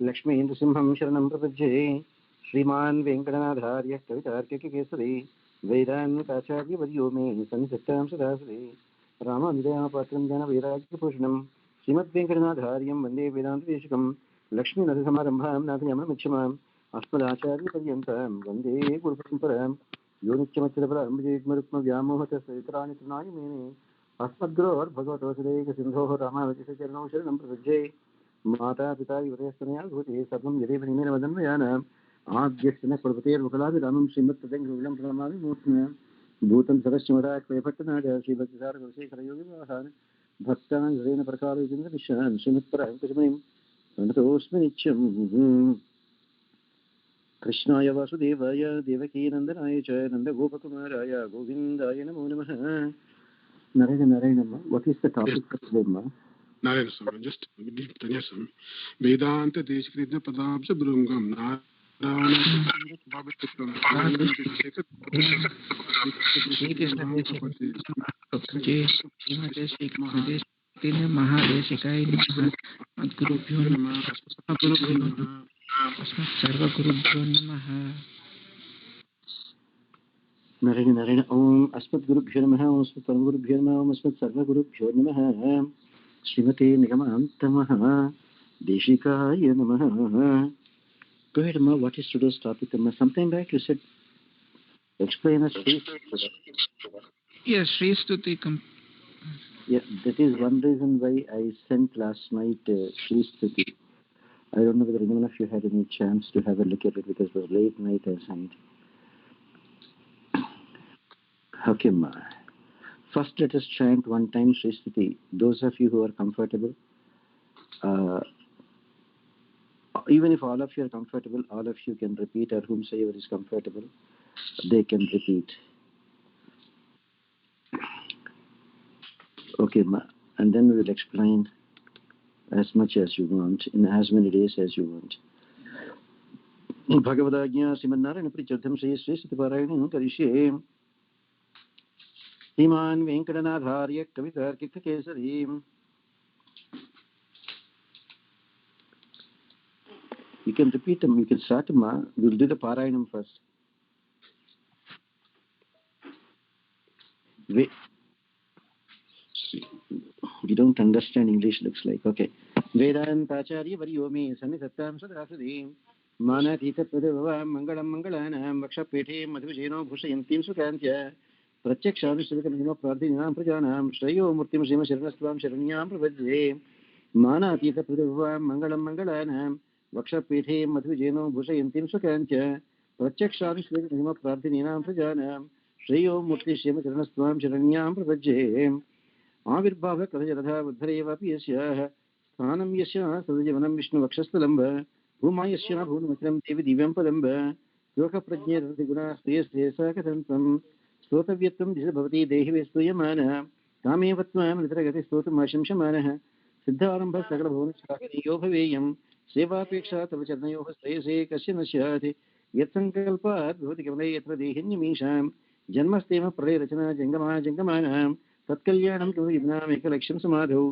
लक्ष्मीन्द्रसिंहं शरणं प्रपद्ये। श्रीमान् वेङ्कटनाथार्यः कवितार्किककेसरी वेदान्ताचार्यवर्यो मे सन्निधत्तां सदासुरे। रामानुजयापात्रं ज्ञानवैराग्यभूषणं श्रीमद्वेङ्कटनाथार्यं वन्दे वेदान्तदेशिकं। लक्ष्मीनरसमारम्भां नाथयामनमध्यमाम् अस्मदाचार्यपर्यन्तां वन्दे गुरुपरम्परां। यो नित्यमच्युतपराम्बुजयुग्मरुक्मव्यामोहतस्थितराणि तृणानि मेने अस्मद्गुरोर्भगवतोऽसुरेकसिन्धोः रामानुजस्य चरणौ शरणं प्रपद्ये। माता पिता विवरस्तनया भूते सर्वं यदेव निमेन वदन्मयानाम् आद्यस्य न कुलपतेर्मुखलाभिरामं श्रीमत्तदङ्गं प्रणमामि मूर्ध्ना भूतं सरस्वमदाक्वयभट्टनाथ श्रीभक्तिसारकुलशेखरयोगिवाहान् भक्तान् हृदयेन प्रकालयेन्द्रविश्वान् श्रीमत्पराङ्कुशमयं प्रणतोऽस्मि नित्यम्। कृष्णाय वासुदेवाय देवकीनन्दनाय च नन्दगोपकुमाराय गोविन्दाय नमो नमः। Narayan what is the topic for today, ma? Narayana Swami, just Tanya Swami. Vedanta Deshkrita Padabja Brungam महादेशिकाय गुरुभ्यो नमः सर्वगुरुभ्यो नमः। नारायण ओम अस्मद्गुरुभ्यो नमः ओम अस्मत्परमगुरुभ्यो नमः ओम अस्मत्सर्वगुरुभ्यो नमः। श्रीमते निगमान्तमः देशिकाय नमः। Go ahead, Amma. What is today's topic, Amma? Sometime back you said explain us Sri. Yes, Sri Stuti. Yeah, that is one reason why I sent last night Sri Stuti. I don't know whether anyone of you had any chance to have a look at it because it was late night I sent. Okay, Ma. First, let us chant one time Sri Stuti. Those of you who are comfortable, even if all of you are comfortable, all of you can repeat, or whomsoever is comfortable, they can repeat. Okay, Ma. And then we will explain as much as you want, in as many days as you want. Bhagavadagya Srimannarayana Prichardham Shri Sri Sutiparayanam Karishye. Sriman Venkatanathārya Kavitarkikakesari. You can repeat them, you can start them, Ma. We'll do the Parayanam first. You don't understand English, looks like. Okay. Vedantacharya Varyomi Sannitattam Sadasadi Manatita Pradava Mangalam Mangalanam Vakshapete Madhujeno Bhushayantim Sukantya Pratyakshadushivakamino Pradhinam Prajanam Shrayo Murtim Shima Sharanastvam Sharanyam Pravadze Manatita Pradava Mangalam Mangalanam Vakshapete Madhujeno Bhushayantim Sukantya Pratyakshadushivakamino Pradhinam Prajanam Shrayo Murtim Shima Sharanastvam Sharanyam Pravadze आविर्भाव कलजरथा उद्धरेवापि यस्याः स्थानं यस्याः सदजीवनं विष्णुवक्षस्थलम्ब भूमा यस्याः भुवनमखिलं देवि दिव्यं पदम्ब लोकप्रज्ञे रतिगुणा श्रेयस्तेसा कथन्तं स्तोतव्यत्वं दिश भवति देहि वे स्तूयमानः कामेव त्वां नितरगति स्तोतुमाशंसमानः सिद्धारम्भः सकलभुवनशाखनीयो भवेयं सेवापेक्षा तव चरणयोः श्रेयसे कस्य न स्यात् यत्सङ्कल्पात् भवति कमले यत्र देहिन्यमीषां जन्मस्तेम प्रलयरचना जङ्गमा जङ्गमानां तत्कल्याणं किमनामेकलक्ष्यं समाधौ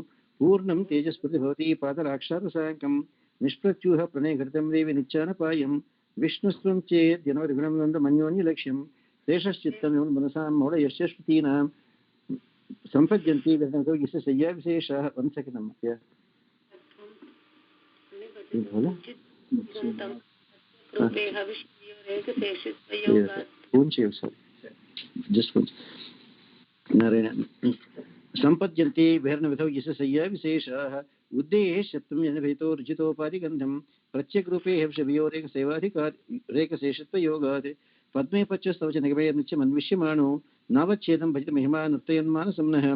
पूर्णं तेजस्पति भवति पादराक्षातसाङ्कं निष्प्रत्यूह प्रणयघृतं देवि निच्चानपायं विष्णुस्त्वं चेत् जनवरिगुणं नन्दमन्योन्यलक्ष्यं शेषश्चित्तं मनसां मौढयस्य श्रुतीनां सम्पद्यन्ति यस्य शय्याविशेषाः वंशकिनं नारायण सम्पद्यन्ते विहरणविधौ यस्य शय्याविशेषाः उद्देश्यत्वं जनभेतो रुचितोपाधिगन्धं प्रत्यग्रूपे हर्षवियोरेकसेवाधिकारेकशेषत्वयोगात् पद्मे पच्यस्तव च निगमैर्नित्यमन्विष्यमाणो नावच्छेदं भजितमहिमा नर्तयन्मानसम्नः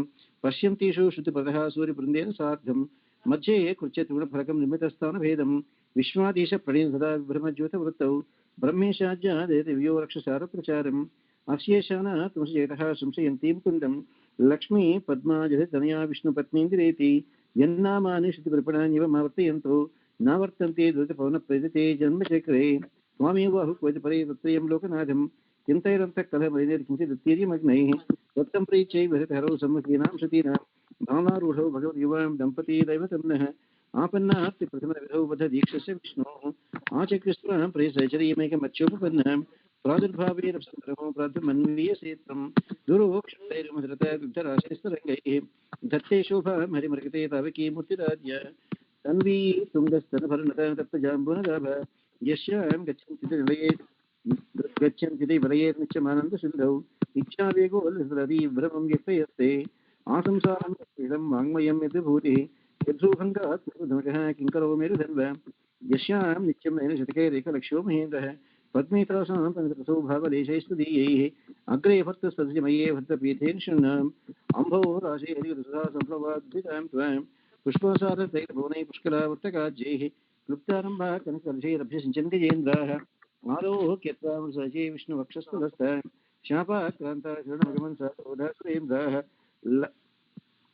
पश्यन्तीषु श्रुतिपदः सूर्यवृन्देन सार्धं मध्ये कृत्यत्रिगुणफलकं निर्मितस्थानभेदं विश्वाधीशप्रणीत सदा विभ्रमज्योतवृत्तौ ब्रह्मेशाज्यादेवयो रक्षसारप्रचारम् अशेषानः तुंसजेटः संशयन्ती मुकुन्दं लक्ष्मी पद्मा जगदनया विष्णुपत्नीन्दिरेति यन्नामानि श्रुतिपरिपणान्यवमावर्तयन्तो नावर्तन्ते द्वैतपवनप्रेरिते जन्मचक्रे त्वामेव हुक्वैतपरे तत्त्वयं लोकनाथं चिन्तैरन्तःकलहमरिनिर्किञ्चिदुत्तीर्यमग्नैः त्वत्तं प्रीत्यै विहृतहरौ सम्मुखीनां श्रुतीनां भावनारूढौ भगवद्युवां दम्पती दैवतं नः आपन्नास्ति प्रथमविधौ वध दीक्षस्य विष्णोः आचकृष्ण प्रेसचरीयमेकमच्योपपन्नं प्रादुर्भावेन संग्रहो प्रार्थमन्वीयसेत्रं दुरोक्षैर्मधुरतदुग्धराशेस्तरङ्गैः धत्ते शोभां हरिमृगते तावकी मूर्तिराज्य तन्वी तुङ्गस्तनभर्णत तप्तजाम्बुनदाभ यस्यां गच्छन्ति वलये नित्यमानन्दसिन्धौ इच्छावेगोल्लसरति भ्रमं व्यक्तयस्ते आसंसारं इदं वाङ्मयं यद्भूतिः यद्रूभङ्गात् धनुजः किङ्करो मेरुधन्व यस्यां नित्यं नयन शतकैरेकलक्षो महेन्द्रः पद्मेतरासां पञ्चरसो भावलेशैस्तुदीयैः अग्रे भक्तस्तमये भक्तपीठेन शृण्णाम् अम्भो राशे हरिरसुधा सम्प्लवाद्भितां त्वां पुष्पसारतैर्भुवनैः पुष्कलावर्तकाज्यैः क्लुप्तारम्भा कनककलशैरभ्यसिञ्चन्ति जेन्द्राः आरोह्यत्वामृसजे विष्णुवक्षस्थलस्थः शापाक्रान्ता शरणमगमन् साधोधा सुरेन्द्राः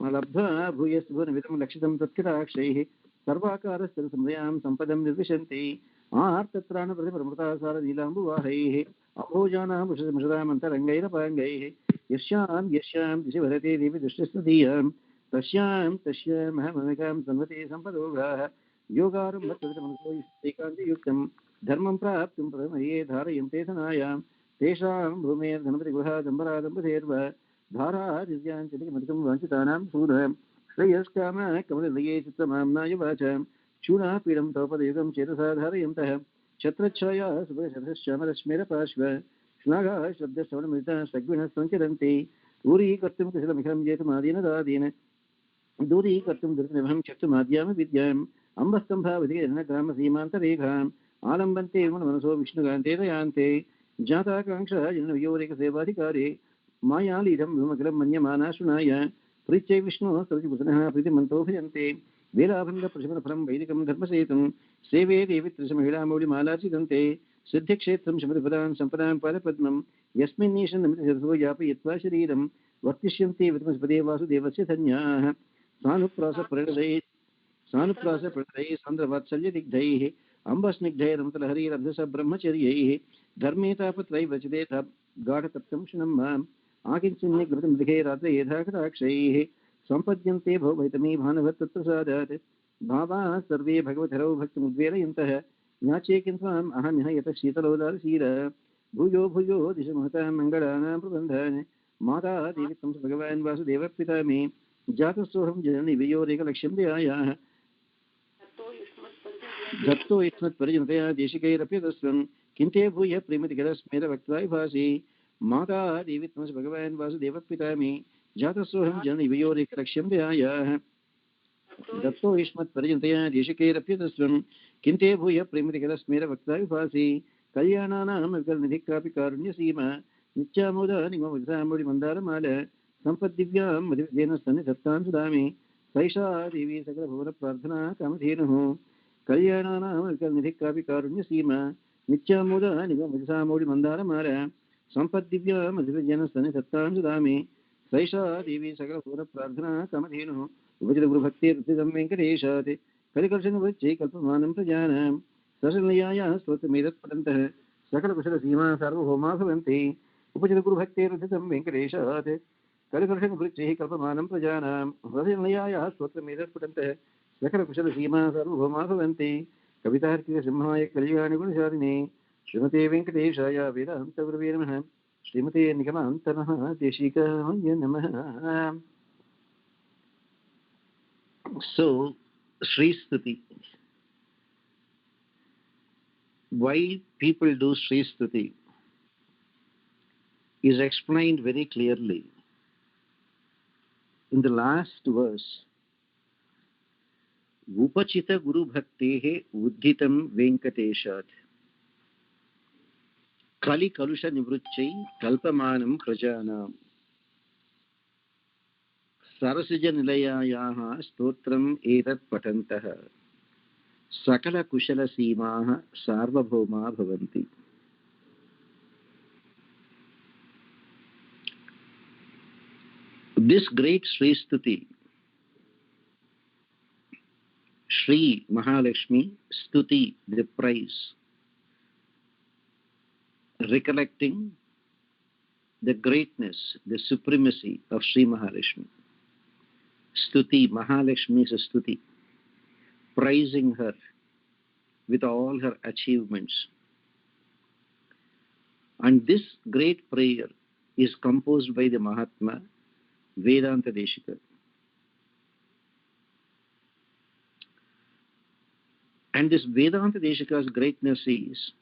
लब्ध्वा भूयस्तुभुवनमिदं लक्षितं तत्किराक्षैः सर्वाकारस्तरसंज्ञां सम्पदं निर्विशन्ति आर्तत्राणप्रतिप्रमृतासारनीलाम्बुवाहैः अभोजानां मुषदामन्तरङ्गैरपाङ्गैः यस्यां दिशि भरते देवी दृष्टिस्तदीयां तस्यामहममिकां तन्वते सम्पदोगाः योगारम्भतमनसो एकान्तियुक्तं धर्मं प्राप्तुं प्रथमये धारयन्ते धनायां तेषां भूमेर्धनपतिगृहादम्बरादम्बधेर्व धारादिव्याञ्चलिकमधिकं वाञ्छितानां सूरः श्रेयस्काम कमललये चित्तमाम्नाय वाचां चूडापीडं तवपदयुगं चेतसा धारयन्तः छत्रच्छाया सुभगशतश्यामरश्मेरपार्श्व श्लाघाः शब्दश्रवणमृताः सग्विनः सञ्चरन्ति दूरीकर्तुं कुशलमिखं जेतुमादीनदादीन दूरीकर्तुं दुर्निभं चक्षुमाद्यां विद्याम् अम्बस्तम्भावधिकरणग्रामसीमान्तरेखाम् आलम्बन्ते मनसो विष्णुकान्ते दयान्ते जाताकाङ्क्षः जनवियोरेकसेवाधिकारे मायालीढं व्योमकिलं मन्यमाना शुनाय प्रीत्यै विष्णोः स्तुतिपुत्रः प्रीतिमन्तोऽभियन्ते वेलाभङ्गप्रशमनफलं वैदिकं धर्मसेतुं सेवे देवी त्रिशमहिलामौलिमालार्चितन्ते सिद्ध्यक्षेत्रं शमरिपदां सम्पदां पादपद्मं यस्मिन्नीशन्नमितशिरसो यापयित्वा शरीरं वर्तिष्यन्ते विद्मस्पदे वासुदेवस्य धन्याः सानुप्रासप्रणदैः सान्द्रवात्सल्यदिग्धैः अम्बस्निग्धैरमृतलहरीरब्धस ब्रह्मचर्यैः धर्मे तापत्रैः वचते गाढतप्तं शुनं माम् आकिञ्चिन्निगृतमृगे रात्रयेधाकटाक्षैः सम्पद्यन्ते भवभैतमी भानवत्तत्प्रसादात् भावाः सर्वे भगवतरौ भक्तिमुद्वेलयन्तः ज्ञाचे किन्त्वाम् अहमिह यतः शीतलोदारशीर भूयो भूयो दिशमहतां मङ्गलानां प्रबन्धान् माता देवी त्वं भगवान् वासुदेवः पिता मे जातस्सोऽहं जननि वियोरेकलक्ष्यं दयायाः दत्तो युष्मत्परिजनतया देशिकैरप्यतस्त्वं किन्ते भूय प्रेमतिकरस्मेरवक्त्वाय भासि माता देवी त्वं भगवान् वासुदेवः पिता मे जातस्सोऽहं जननि वियोरेकलक्ष्यं दयायाः दत्तो युष्मत्परिजनतया देशिकैरप्यतस्त्वं किन्ते भूय प्रेमतिकरस्मेरवक्त्वाय भासि कल्याणानां विकलनिधिः कापि कारुण्यसीमा नित्यामोदा निगमविधामौलिमन्दारमाल सम्पद्दिव्यां मधिविजेन सन्निधत्तां सुदामि सैषा देवी सकलभुवनप्रार्थना कामधेनुः कल्याणानां विकलनिधिः कापि कारुण्यसीमा नित्यामोदा निगमविधामौलिमन्दारमाल सम्पद्दिव्यां मधिविजेन सन्निधत्तां सुदामि सैषा देवी सकलभुवनप्रार्थना कामधेनुः उपचितगुरुभक्तिर्वृद्धिदं वेङ्कटेशात् कलिकर्षणवृच्चै कल्पमानं प्रजानां सशलयाः स्तोत्रमेतत्पठन्तः सकलकुशलसीमा सार्वभौमा भवन्ति उपचितगुरुभक्तेर्वृद्धिदं वेङ्कटेशात् कलिकर्षणवृच्चैः कल्पमानं प्रजानां सशलयाः स्तोत्रमेतत्पठन्तः सकलकुशलसीमा सार्वभौमा भवन्ति कवितार्किकसिंहाय कल्याणगुणशालिने श्रीमते वेङ्कटेशाय वेदान्तगुरवे नमः श्रीमते निगमान्तनः देशिकाय नमः. So, Sri Stuti. Why people do Sri Stuti is explained very clearly in the last verse. Upachita Guru Bhaktehe Uddhitam Venkateshat Kali Kalusha Nivruchai Kalpamanam Prajanam Sarasija Nilayayaha Stotram Etat Patantaha Sakala Kushala Seemaha Sarvabhauma Bhavanti. This great Sri Stuti, Sri Mahalakshmi Stuti, the praise, recollecting the greatness, the supremacy of Sri Mahalakshmi. Stuti, Mahalakshmi is a Stuti. praising her with all her achievements. And this great prayer is composed by the Mahatma Vedanta Deshika. And this Vedanta Deshika's greatness is,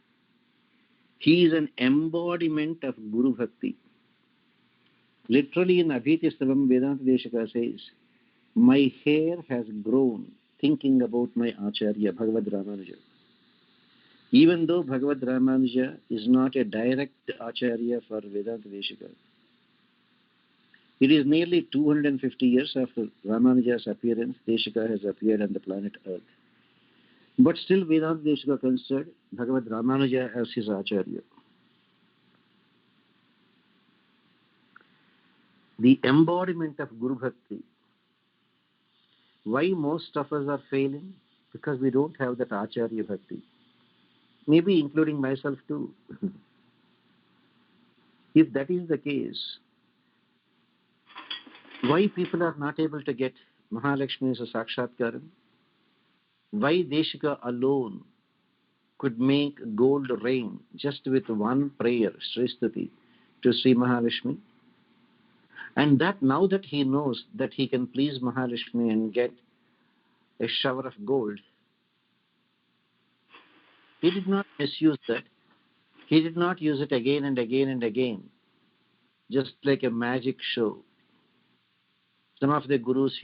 he is an embodiment of Guru Bhakti. Literally in Abhitistavam, Vedanta Deshika says, my hair has grown thinking about my Acharya, Bhagavad Ramanuja. Even though Bhagavad Ramanuja is not a direct Acharya for Vedanta Deshika, it is nearly 250 years after Ramanuja's appearance, Deshika has appeared on the planet Earth. But still Vedanta Deshika considered Bhagavad Ramanuja as his Acharya. The embodiment of Guru Bhakti. Why most of us are failing? Because we don't have that Acharya Bhakti. Maybe including myself too. If that is the case, why people are not able to get Mahalakshmi as a Sakshatkaram? Why Deshika alone could make gold rain just with one prayer, Sri Stuti, to Sri Mahalakshmi? And that now that he knows that he can please Mahalakshmi and get a shower of gold, he did not misuse that. He did not use it again and again and again, just like a magic show. Some of the gurus,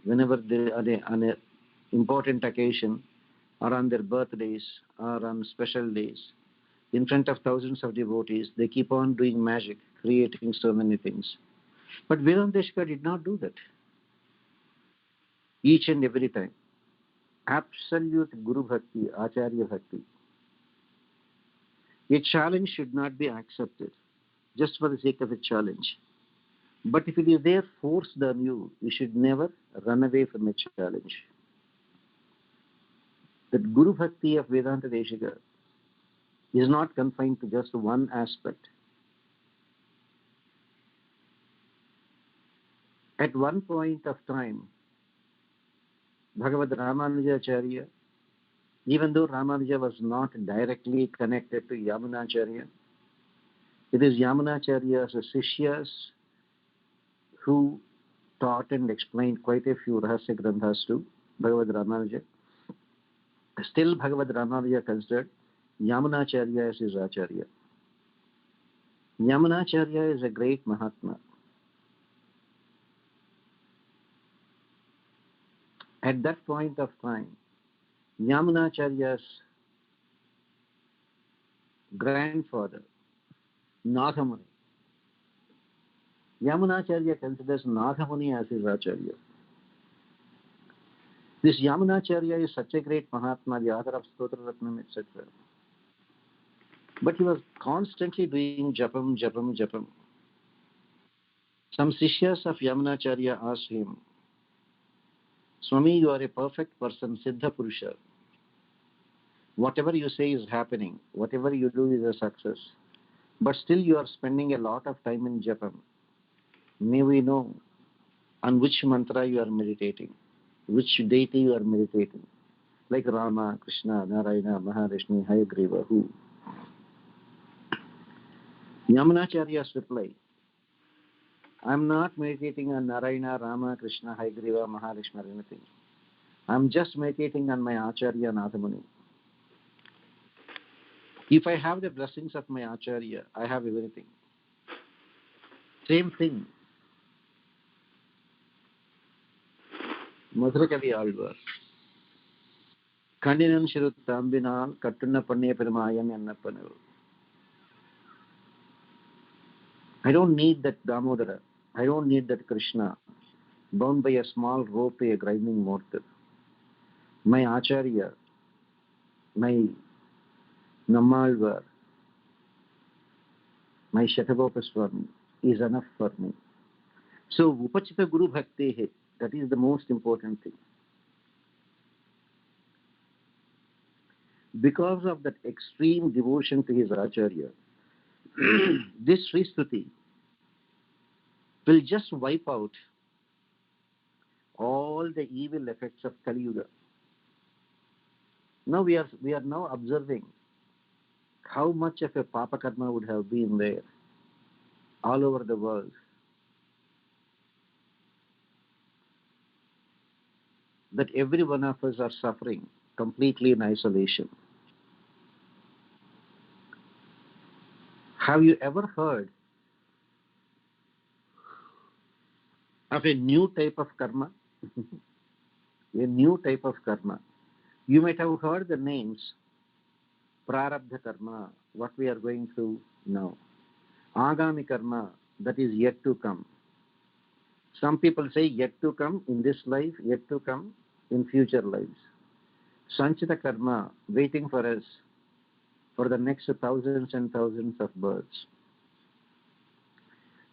whenever they are on an important occasion or on their birthdays or on special days, in front of thousands of devotees, they keep on doing magic, creating so many things. But Vedanta Deshika did not do that. Each and every time. Absolute Guru Bhakti, Acharya Bhakti. A challenge should not be accepted just for the sake of a challenge. But if it is there forced on you, you should never run away from a challenge. That Guru Bhakti of Vedanta Deshika is not confined to just one aspect. At one point of time, Bhagavad Ramanujacharya, even though Ramanuja was not directly connected to Yamunacharya, it is Yamunacharya's Sishyas who taught and explained quite a few Rahasya Granthas to Bhagavad Ramanuja. Still, Bhagavad Ramanuja considered Yamunacharya as his Acharya. Yamunacharya is a great Mahatma. At that point of time, Yamunacharya's grandfather, Nagamuni, Yamunacharya considers Nagamuni as his Acharya. This Yamunacharya is such a great Mahatma, the author of Stotra Ratnam, etc. But he was constantly doing japam, japam, japam. Some Sishyas of Yamunacharya asked him, Swami, you are a perfect person, Siddha Purusha. Whatever you say is happening, whatever you do is a success. But still you are spending a lot of time in japam. May we know on which mantra you are meditating, which deity you are meditating, like Rama, Krishna, Narayana, Mahalakshmi, Hayagriva, who? Yamunacharya's reply, I am not meditating on Narayana, Rama, Krishna, Hayagriva, Mahalakshmi or anything. I am just meditating on my Acharya Nagamuni. If I have the blessings of my Acharya, I have everything. Same thing. Madhurakavi Alvar. Kandinan Shirutambinal, Katuna Panne Permayam Yannapanil. I don't need that Damodara. I don't need that Krishna, bound by a small rope to a grinding mortar. My Acharya, my Nammalvar, my Shatagopa Swami is enough for me. So, Upachita Guru Bhakti, that is the most important thing. Because of that extreme devotion to his Acharya, this Sri Stuti will just wipe out all the evil effects of Kali Yuga. Now we are now observing how much of a papa karma would have been there all over the world, that every one of us are suffering completely in isolation. Have you ever heard of a new type of karma? A new type of karma. You might have heard the names Prarabdha karma, what we are going through now. Agami karma, that is yet to come. Some people say yet to come in this life, yet to come in future lives. Sanchita karma, waiting for us for the next thousands and thousands of births.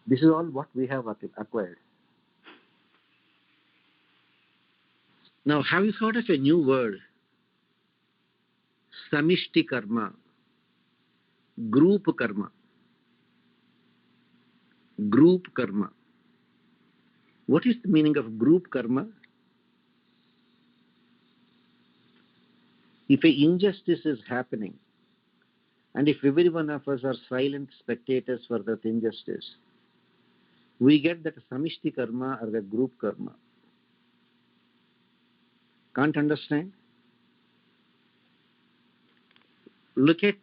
This is all what we have acquired. Now, have you heard of a new word? Samishti karma, group karma. Group karma. What is the meaning of group karma? If an injustice is happening, and if every one of us are silent spectators for that injustice, we get that samishti karma or the group karma. Can't understand? Look at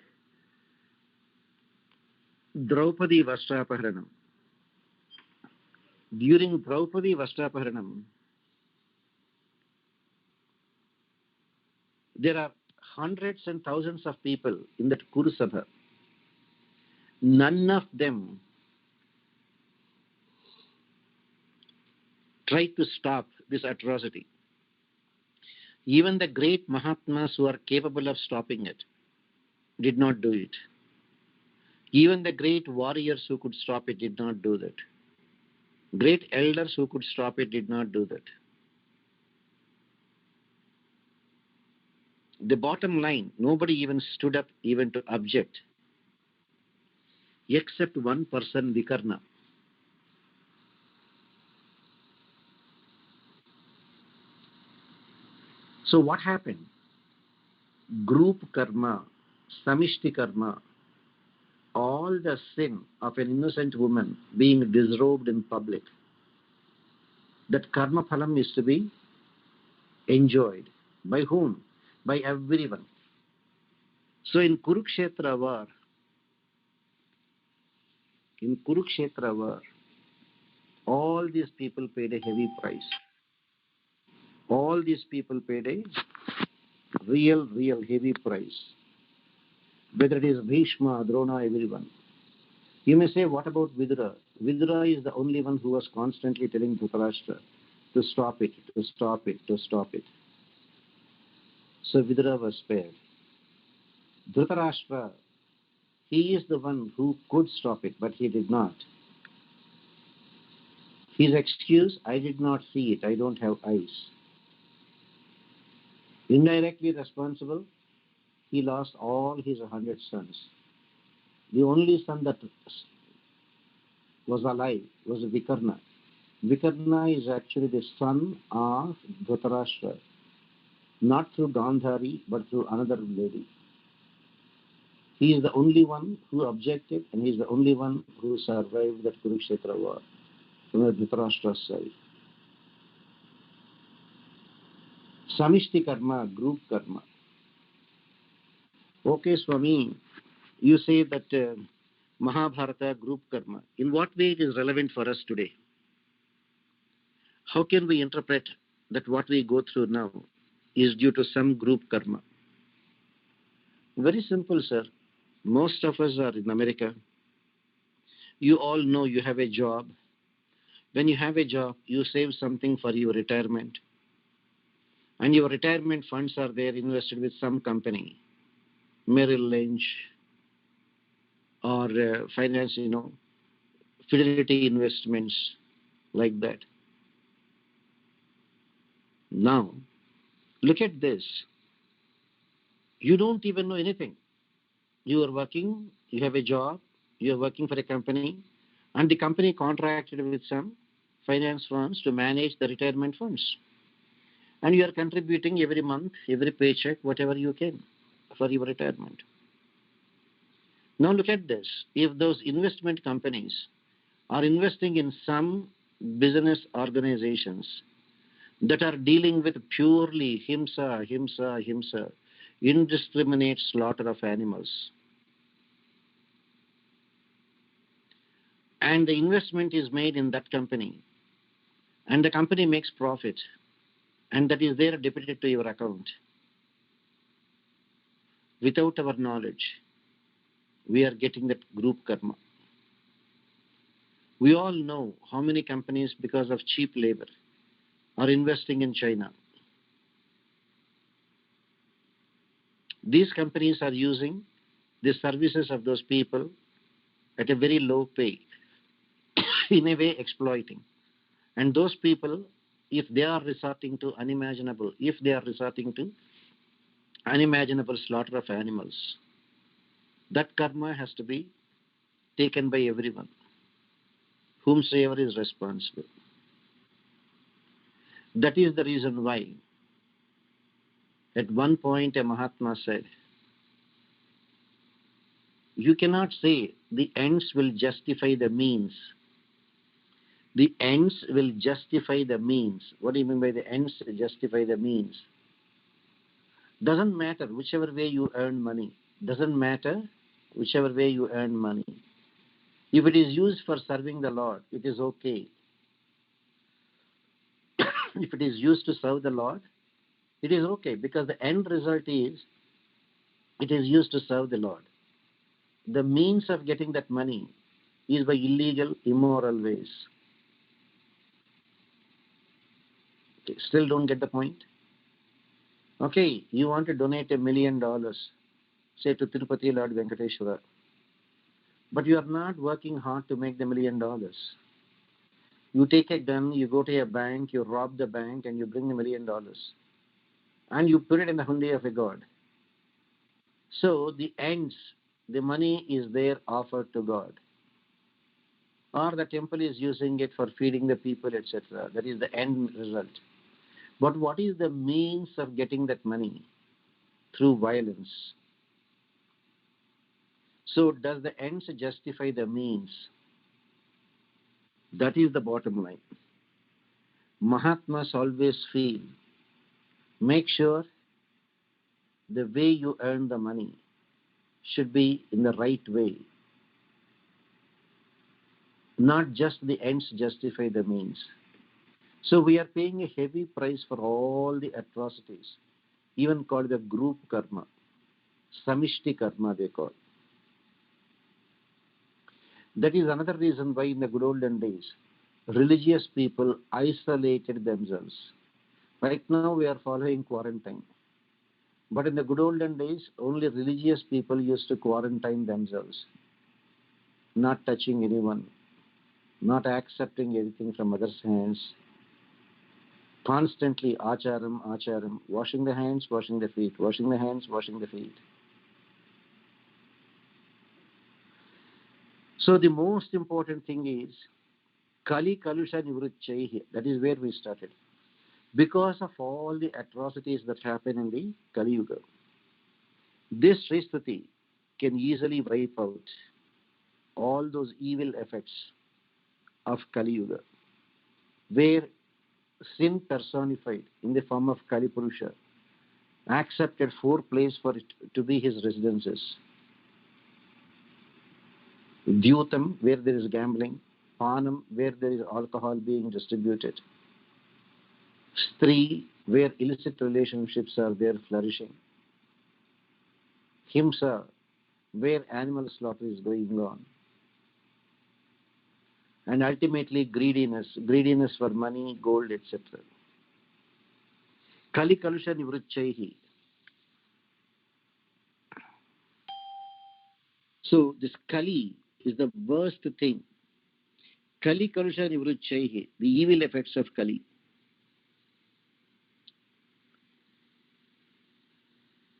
Draupadi Vastrapaharanam. During Draupadi Vastrapaharanam, there are hundreds and thousands of people in that Kurusabha. None of them tried to stop this atrocity. Even the great Mahatmas who are capable of stopping it did not do it. Even the great warriors who could stop it did not do that. Great elders who could stop it did not do that. The bottom line, nobody even stood up even to object, except one person, Vikarna. So what happened? Group karma, samishti karma, all the sin of an innocent woman being disrobed in public, that karma phalam is to be enjoyed. By whom? By everyone. So in Kurukshetra war, all these people paid a heavy price. All these people paid a real heavy price. Whether it is Bhishma, Drona, everyone. You may say, what about Vidura? Vidura is the only one who was constantly telling Dhritarashtra to stop it, to stop it, to stop it. So Vidura was spared. Dhritarashtra, he is the one who could stop it, but he did not. His excuse, I did not see it, I don't have eyes. Indirectly responsible, he lost all his 100 sons. The only son that was alive was Vikarna. Vikarna is actually the son of Dhritarashtra, not through Gandhari, but through another lady. He is the only one who objected, and he is the only one who survived that Kurukshetra war from the Dhritarashtra's side. Samishti karma, group karma. Okay, Swami, you say that Mahabharata group karma. In what way it is relevant for us today? How can we interpret that what we go through now is due to some group karma? Very simple, sir. Most of us are in America. You all know you have a job. When you have a job, you save something for your retirement. And your retirement funds are there invested with some company, Merrill Lynch or finance, Fidelity Investments, like that. Now, look at this. You don't even know anything. You are working, you have a job, you are working for a company, and the company contracted with some finance firms to manage the retirement funds. And you are contributing every month, every paycheck, whatever you can for your retirement. Now look at this. If those investment companies are investing in some business organizations that are dealing with purely himsa, indiscriminate slaughter of animals, and the investment is made in that company, and the company makes profit, and that is there debited to your account, without our knowledge, we are getting that group karma. We all know how many companies, because of cheap labor, are investing in China. These companies are using the services of those people at a very low pay, in a way exploiting. And those people, if they are resorting to unimaginable slaughter of animals, that karma has to be taken by everyone, whomsoever is responsible. That is the reason why, at one point, a Mahatma said, you cannot say the ends will justify the means. The ends will justify the means. What do you mean by the ends justify the means? Doesn't matter whichever way you earn money. Doesn't matter whichever way you earn money. If it is used for serving the Lord, it is okay. If it is used to serve the Lord, it is okay, because the end result is it is used to serve the Lord. The means of getting that money is by illegal, immoral ways. Okay, still don't get the point? Okay, you want to donate $1 million, say to Tirupati Lord Venkateshwara, but you are not working hard to make the $1 million. You take a gun, you go to a bank, you rob the bank, and you bring the $1 million, and you put it in the hundi of a god. So the ends, the money is there offered to God, or the temple is using it for feeding the people, etc. That is the end result. But what is the means of getting that money? Through violence. So does the ends justify the means? That is the bottom line. Mahatmas always feel, make sure the way you earn the money should be in the right way. Not just the ends justify the means. So we are paying a heavy price for all the atrocities, even called the group karma, samishti karma they call. That is another reason why in the good olden days, religious people isolated themselves. Right now we are following quarantine. But in the good olden days, only religious people used to quarantine themselves, not touching anyone, not accepting anything from others' hands. Constantly acharam, washing the hands, washing the feet, washing the hands, washing the feet. So the most important thing is Kali Kalusha Nivruchaihi. That is where we started. Because of all the atrocities that happen in the Kali Yuga, this Sristati can easily wipe out all those evil effects of Kali Yuga, where sin personified in the form of Kali Purusha accepted 4 places for it to be his residences. Dyutam, where there is gambling. Panam, where there is alcohol being distributed. Stree, where illicit relationships are there flourishing. Himsa, where animal slaughter is going on. And ultimately greediness for money, gold, etc. Kali Kalusha Nivruchaihi. So this Kali is the worst thing. Kali Kalusha Nivruchaihi, the evil effects of Kali.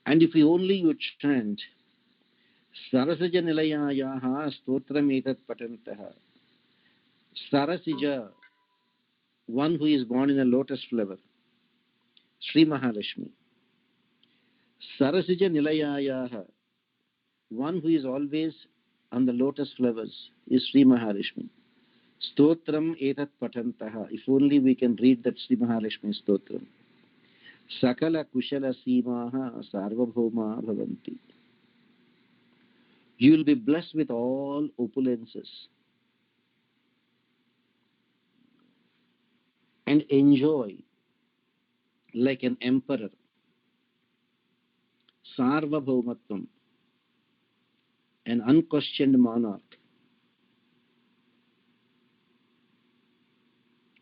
And if you only chant Sarasaja Nilayayaha Stotram Etat Patantaha. Sarasija, one who is born in a lotus flower. Sri Mahalakshmi. Sarasija Nilayayaha, one who is always on the lotus flowers, is Sri Mahalakshmi. Stotram etat patantaha. If only we can read that Sri Mahalakshmi Stotram. Sakala kushala simaha sarvabhauma bhavanti. You will be blessed with all opulences and enjoy like an emperor. Sarvabhaumatvam, an unquestioned monarch.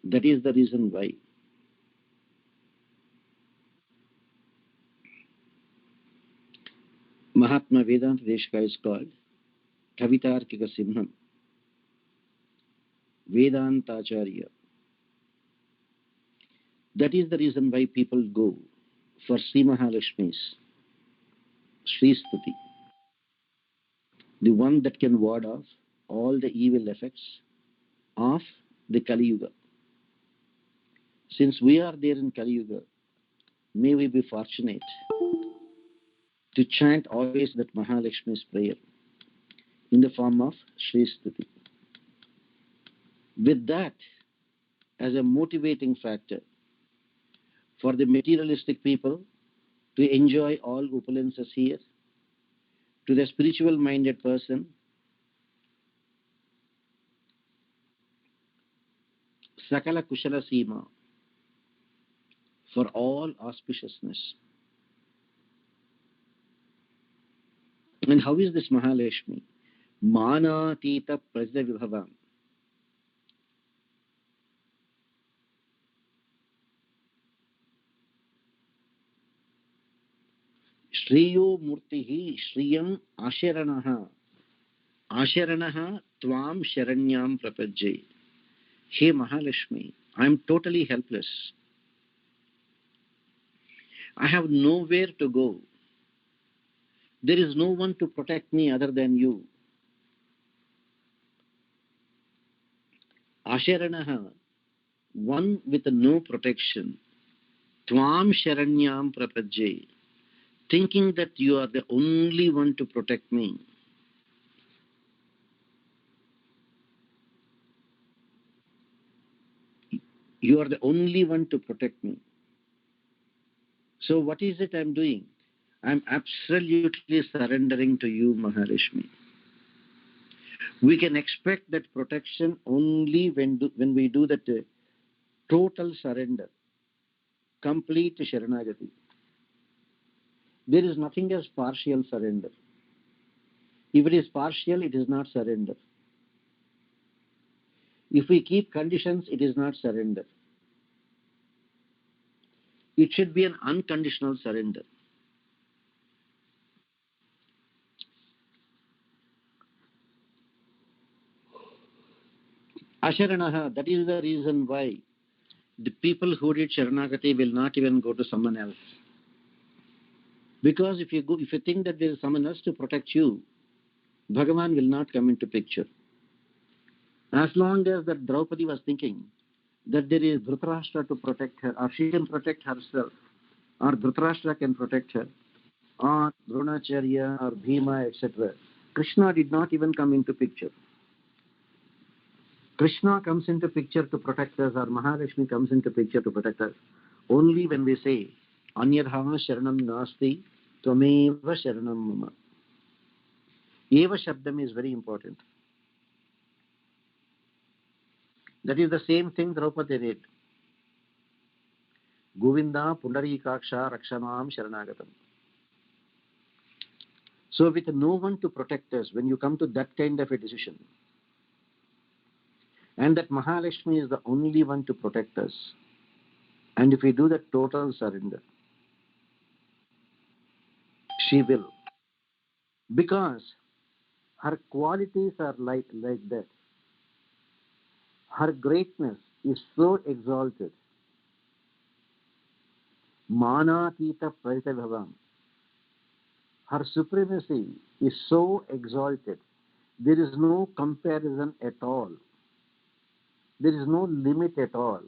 That is the reason why. Mahatma Vedanta Deshika is called Kavitarkika Simham, Vedantacharya. That is the reason why people go for Sri Mahalakshmi's Sri Stuti, the one that can ward off all the evil effects of the Kali Yuga. Since we are there in Kali Yuga, may we be fortunate to chant always that Mahalakshmi's prayer in the form of Sri Stuti. With that as a motivating factor for the materialistic people to enjoy all opulences here, to the spiritual minded person, Sakala Kushala Sima, for all auspiciousness. And how is this Mahalakshmi? Mana Tita Prajna Vibhavam. Shriyo Murtihi Shriyam Asharanaha. Asharanaha Tvam Sharanyam Prapajye. Hey Mahalakshmi, I am totally helpless. I have nowhere to go. There is no one to protect me other than you. Asharanaha, one with no protection. Tvam Sharanyam Prapajye. Thinking that you are the only one to protect me. You are the only one to protect me. So what is it I'm doing? I'm absolutely surrendering to you, Mahalakshmi. We can expect that protection only when we do that total surrender, complete Sharanagati. There is nothing as partial surrender. If it is partial, it is not surrender. If we keep conditions, it is not surrender. It should be an unconditional surrender. Asharanaha, that is the reason why the people who did Sharanagati will not even go to someone else. Because if you think that there is someone else to protect you, Bhagavan will not come into picture. As long as that Draupadi was thinking that there is Dhritarashtra to protect her, or she can protect herself, or Dhritarashtra can protect her, or Dronacharya, or Bhima, etc., Krishna did not even come into picture. Krishna comes into picture to protect us, or Mahalakshmi comes into picture to protect us only when we say Anyadha Sharanam Nasti Tvameva Sharanam Mama. Eva Shabdam is very important. That is the same thing Draupadi did. Govinda Pundarikaksha Rakshamam Sharanagatam. So with no one to protect us, when you come to that kind of a decision, and that Mahalakshmi is the only one to protect us, and if we do the total surrender, she will. Because her qualities are like that. Her greatness is so exalted. Manatita Praitavabhavam. Her supremacy is so exalted. There is no comparison at all. There is no limit at all.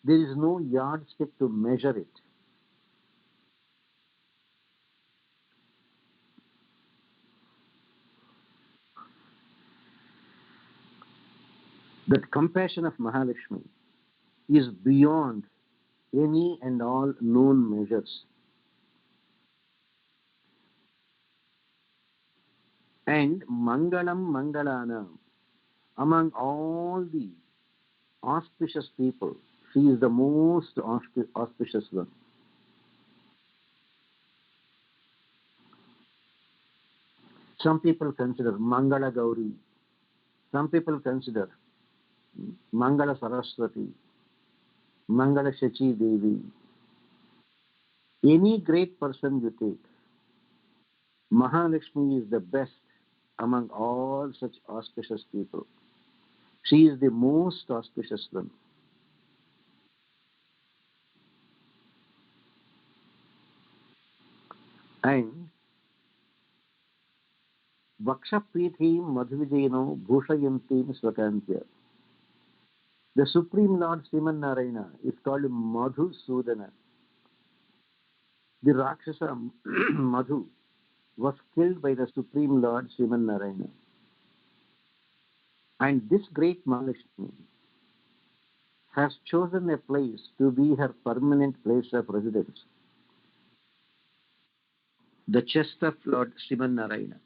There is no yardstick to measure it. That compassion of Mahalakshmi is beyond any and all known measures. And Mangalam Mangalanam, among all the auspicious people, she is the most auspicious one. Some people consider Mangala Gauri, some people consider Mangala Saraswati, Mangala Shachi Devi. Any great person you take, Mahalakshmi is the best among all such auspicious people. She is the most auspicious one. And Vakshaprithim Madhuvijayano Bhushayantim Swakantya. The Supreme Lord Sriman Narayana is called Madhusudana. The Rakshasa Madhu was killed by the Supreme Lord Sriman Narayana. And this great Mahalakshmi has chosen a place to be her permanent place of residence. The chest of Lord Sriman Narayana.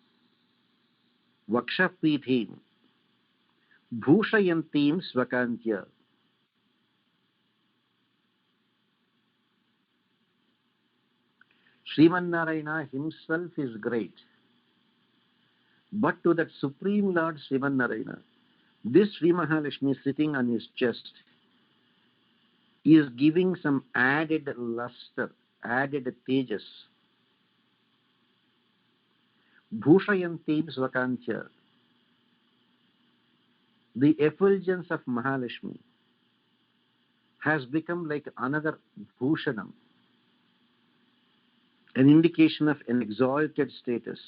Vakshaprithim Bhushayantim Swakantya. Sriman Narayana himself is great. But to that Supreme Lord Sriman Narayana, this Sri Mahalakshmi sitting on his chest is giving some added luster, added tejas. Bhushayantim Swakantya. The effulgence of Mahalakshmi has become like another Bhushanam, an indication of an exalted status.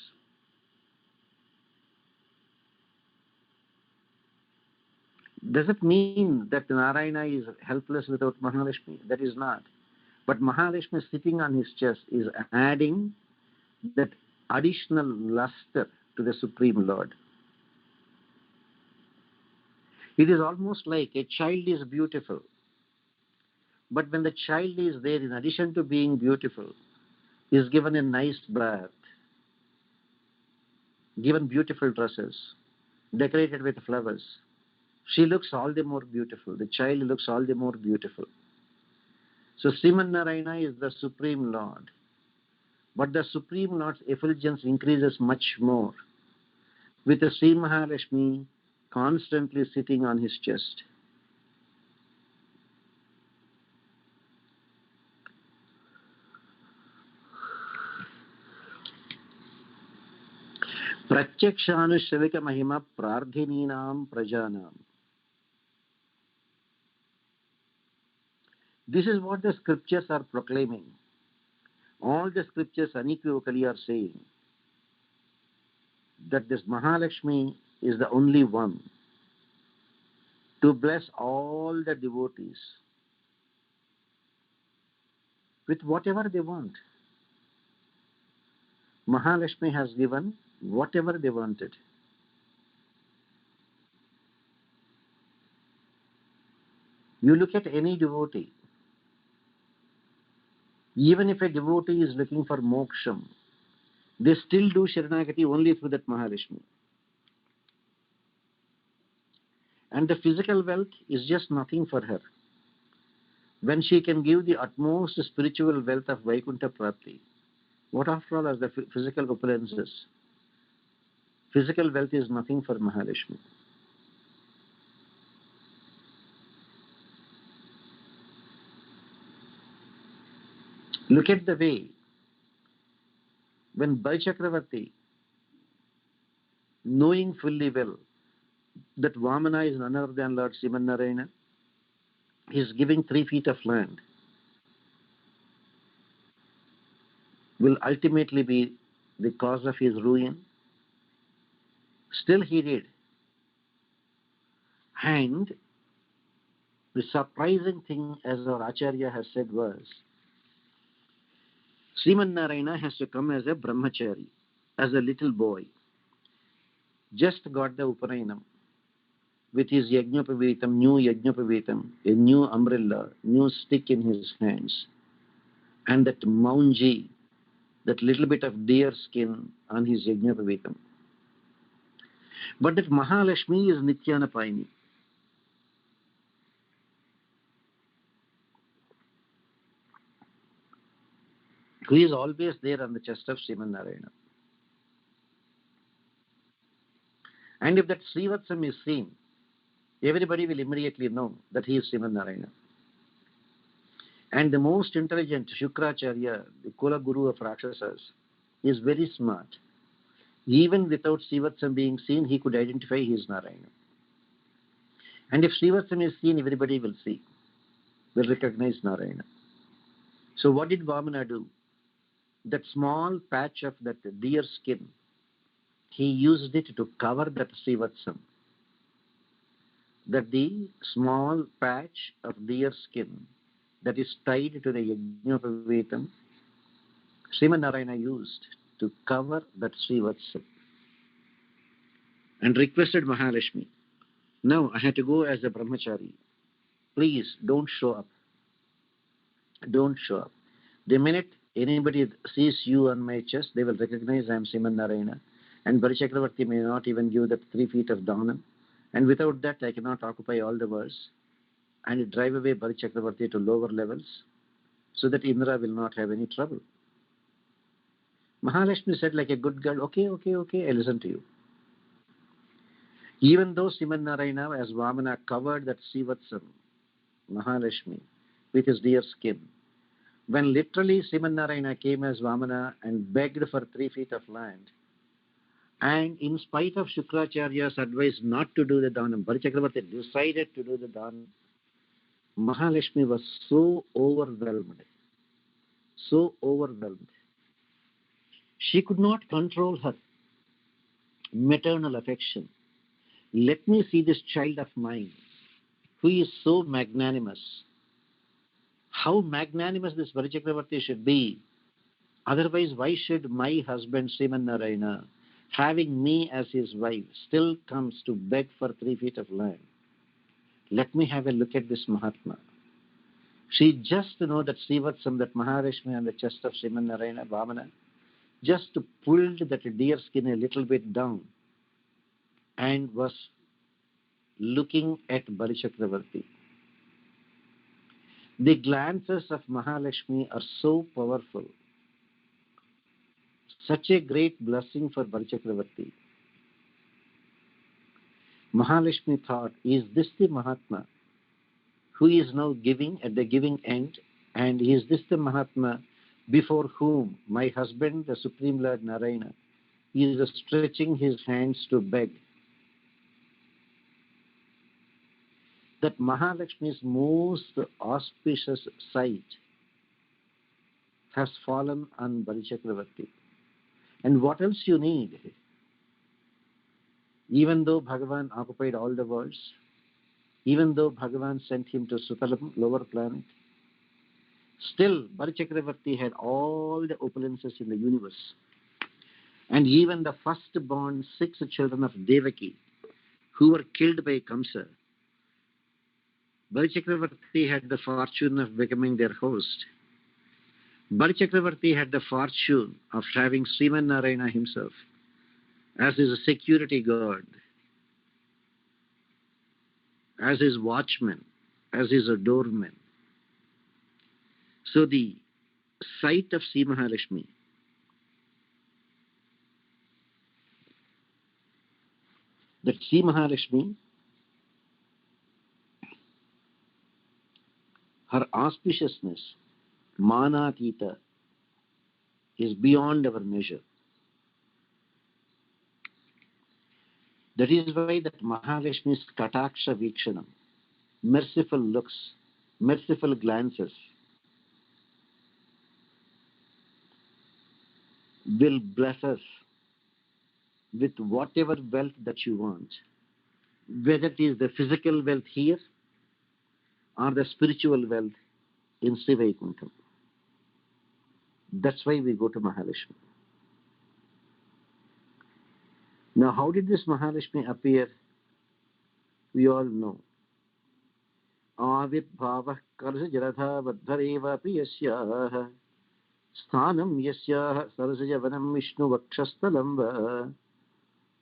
Does it mean that Narayana is helpless without Mahalakshmi? That is not. But Mahalakshmi sitting on his chest is adding that additional luster to the Supreme Lord. It is almost like a child is beautiful. But when the child is there, in addition to being beautiful, is given a nice bath, given beautiful dresses, decorated with flowers. She looks all the more beautiful. The child looks all the more beautiful. So Sriman Narayana is the Supreme Lord. But the Supreme Lord's effulgence increases much more with the Sri Mahalakshmi constantly sitting on his chest. Pratyakshanushavika Mahima Prardhininam Prajanam. This is what the scriptures are proclaiming. All the scriptures unequivocally are saying that this Mahalakshmi is the only one to bless all the devotees with whatever they want. Mahalakshmi has given whatever they wanted. You look at any devotee, even if a devotee is looking for moksham, they still do Sharanagati only through that Mahalakshmi. And the physical wealth is just nothing for her. When she can give the utmost spiritual wealth of Vaikuntha Prapti, what after all are the physical opulences? Physical wealth is nothing for Mahalakshmi. Look at the way when Balchakravarti, knowing fully well that Vamana is none other than Lord Sriman Narayana, is giving 3 feet of land, will ultimately be the cause of his ruin. Still he did. And The surprising thing, as our Acharya has said, was Sriman Narayana has to come as a brahmachari, as a little boy. Just got the Upanayanam with his Yajnapavitam, new Yajnapavitam, a new umbrella, new stick in his hands, and that maunji, that little bit of deer skin on his Yajnapavitam. But that Mahalakshmi is Nityanapayini. Who is always there on the chest of Sriman Narayana. And if that Srivatsam is seen, everybody will immediately know that he is Sriman Narayana. And the most intelligent Shukracharya, the Kula Guru of Rakshasas, is very smart. Even without Srivatsam being seen, he could identify he is Narayana. And if Srivatsam is seen, everybody will see, will recognize Narayana. So what did Vamana do? That small patch of that deer skin, he used it to cover that Srivatsam. That the small patch of deer skin that is tied to the Yajnapavitam, Sriman Narayana used to cover that Srivatsam and requested Mahalakshmi, "Now I had to go as a brahmachari. Please don't show up. Don't show up. The minute anybody sees you on my chest, they will recognize I am Sriman Narayana. And Barichakravarti may not even give that 3 feet of Dhanam. And without that, I cannot occupy all the worlds and drive away Barichakravarti to lower levels so that Indra will not have any trouble." Mahalakshmi said like a good girl, "Okay, I listen to you." Even though Sriman Narayana as Vamana covered that Srivatsam, Mahalakshmi, with his deer skin, when literally Sriman Narayana came as Vamana and begged for 3 feet of land, and in spite of Shukracharya's advice not to do the Dhanam, Barichakravarti decided to do the Dhanam. Mahalakshmi was so overwhelmed, so overwhelmed. She could not control her maternal affection. Let me see this child of mine who is so magnanimous. How magnanimous this Barichakravarti should be. Otherwise, why should my husband, Sriman Narayana, having me as his wife, still comes to beg for 3 feet of land? Let me have a look at this Mahatma. She just know that Srivatsam, that Mahalakshmi on the chest of Sriman Narayana, Vamana, just pulled that deer skin a little bit down and was looking at Barichakravarti. The glances of Mahalakshmi are so powerful. Such a great blessing for Barichakravarti. Mahalakshmi thought, is this the Mahatma who is now giving at the giving end? And is this the Mahatma before whom my husband, the Supreme Lord Narayana, is stretching his hands to beg? That Mahalakshmi's most auspicious sight has fallen on Barichakravarti. And what else you need? Even though Bhagavan occupied all the worlds, even though Bhagavan sent him to Sutalam, lower planet, still Barichakravarti had all the opulences in the universe. And even the firstborn 6 children of Devaki, who were killed by Kamsa, Barichakravarti had the fortune of becoming their host. Barichakravarti had the fortune of having Sriman Narayana himself as his security guard, as his watchman, as his doorman. So the sight of Sri Mahalakshmi, that Sri Mahalakshmi, her auspiciousness, Manatita, is beyond our measure. That is why that Mahalakshmi's Kataksha Vikshanam, merciful looks, merciful glances, will bless us with whatever wealth that you want, whether it is the physical wealth here or the spiritual wealth in Sri Vaikuntham. That's why we go to Mahalakshmi. Now, how did this Mahalakshmi appear? We all know. Avirbhavah Karsa Jaradha Vadhareva Piyasyaha Sthanam Yasyaha Sarasajavanam Vishnu Vakshastalam Va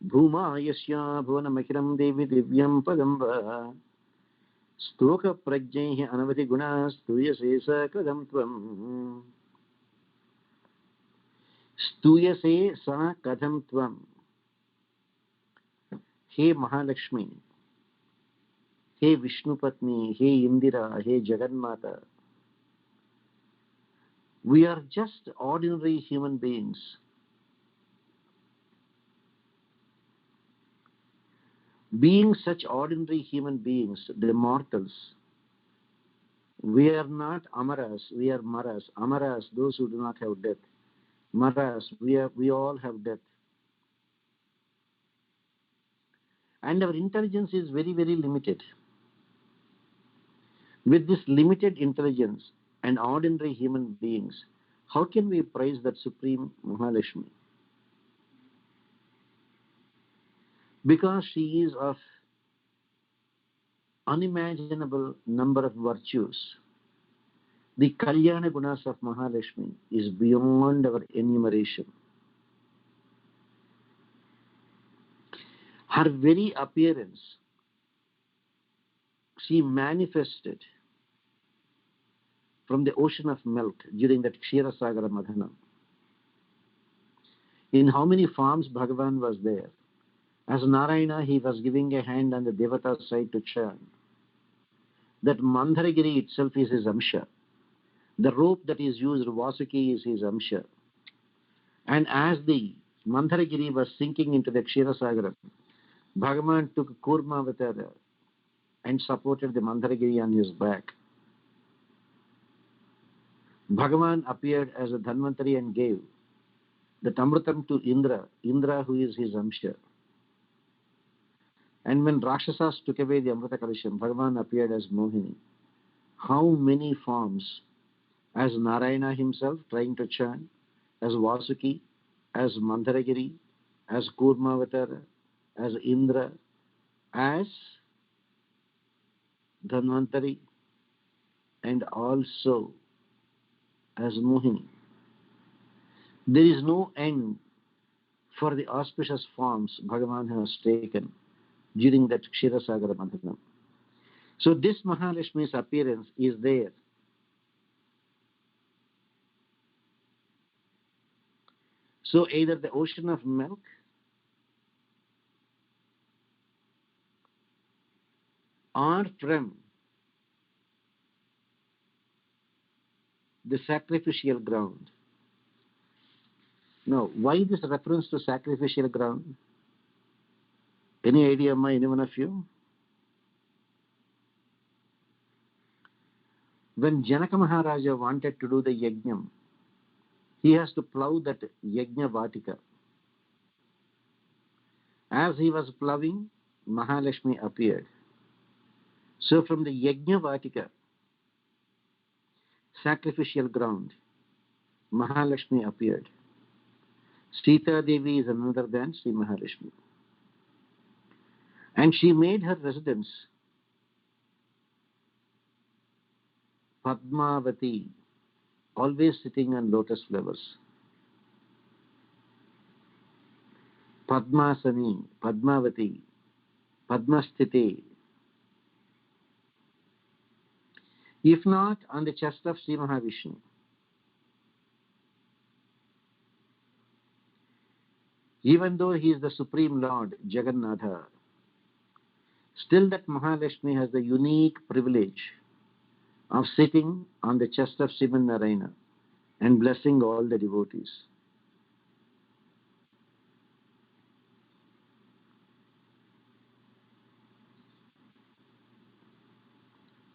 Bhuma Yasya Bhuvanamakiram Devi Divyam Padam Va Stoka Prajnaihi Anavati Gunas Tuyase Kadam Tvam Stuyase Sa Kadam Tvam. He Mahalakshmi, He Vishnu Patni, He Indira, He Jagannatha. We are just ordinary human beings. Being such ordinary human beings, the mortals, we are not Amaras, we are Maras. Amaras, those who do not have death. Maras, we all have death. And our intelligence is very, very limited. With this limited intelligence and ordinary human beings, how can we praise that Supreme Mahalakshmi? Because she is of unimaginable number of virtues. The Kalyana Gunas of Mahalakshmi is beyond our enumeration. Her very appearance, she manifested from the ocean of milk during that Ksheerasagara Madhana. In how many forms Bhagavan was there? As Narayana, he was giving a hand on the Devata side to chant. That Mandharagiri itself is his Amsha. The rope that is used, Vasuki, is his Amsha. And as the Mandharagiri was sinking into the Ksheerasagara, Bhagavan took Kurma Avatara and supported the Mandharagiri on his back. Bhagavan appeared as a Dhanvantari and gave the Tamrutam to Indra who is his Amsha. And when Rakshasas took away the Amrita Kalisham, Bhagavan appeared as Mohini. How many forms? As Narayana himself trying to chant, as Vasuki, as Mandharagiri, as Kurmavatara, as Indra, as Dhanvantari, and also as Mohini. There is no end for the auspicious forms Bhagavan has taken during that Ksheerasagara Madhana. So this Mahalakshmi's appearance is there. So either the ocean of milk or from the sacrificial ground. Now, why this reference to sacrificial ground? Any idea, any one of you? When Janaka Maharaja wanted to do the yajnam, he has to plow that yajna vatika. As he was plowing, Mahalakshmi appeared. So from the yajna vatika, sacrificial ground, Mahalakshmi appeared. Sita Devi is another than Sri Mahalakshmi. And she made her residence Padmavati, always sitting on lotus flowers. Padmasani, Padmavati, Padmasthiti. If not on the chest of Sri Mahavishnu. Even though he is the Supreme Lord, Jagannatha, still that Mahalakshmi has the unique privilege of sitting on the chest of Sriman Narayana and blessing all the devotees.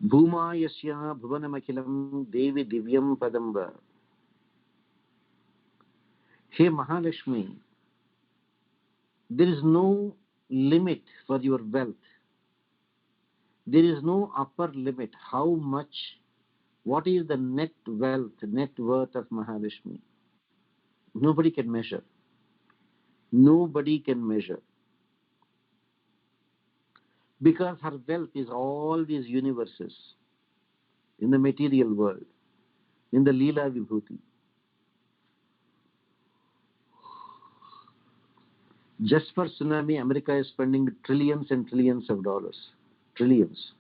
Bhuma Yasya Bhuvanamakilam Devi Divyam Padamba. Hey Mahalakshmi, there is no limit for your wealth. There is no upper limit. How much, what is the net wealth, net worth of Mahalakshmi? Nobody can measure. Nobody can measure. Because her wealth is all these universes in the material world, in the Leela Vibhuti. Just for tsunami, America is spending trillions and trillions of dollars. Trillions.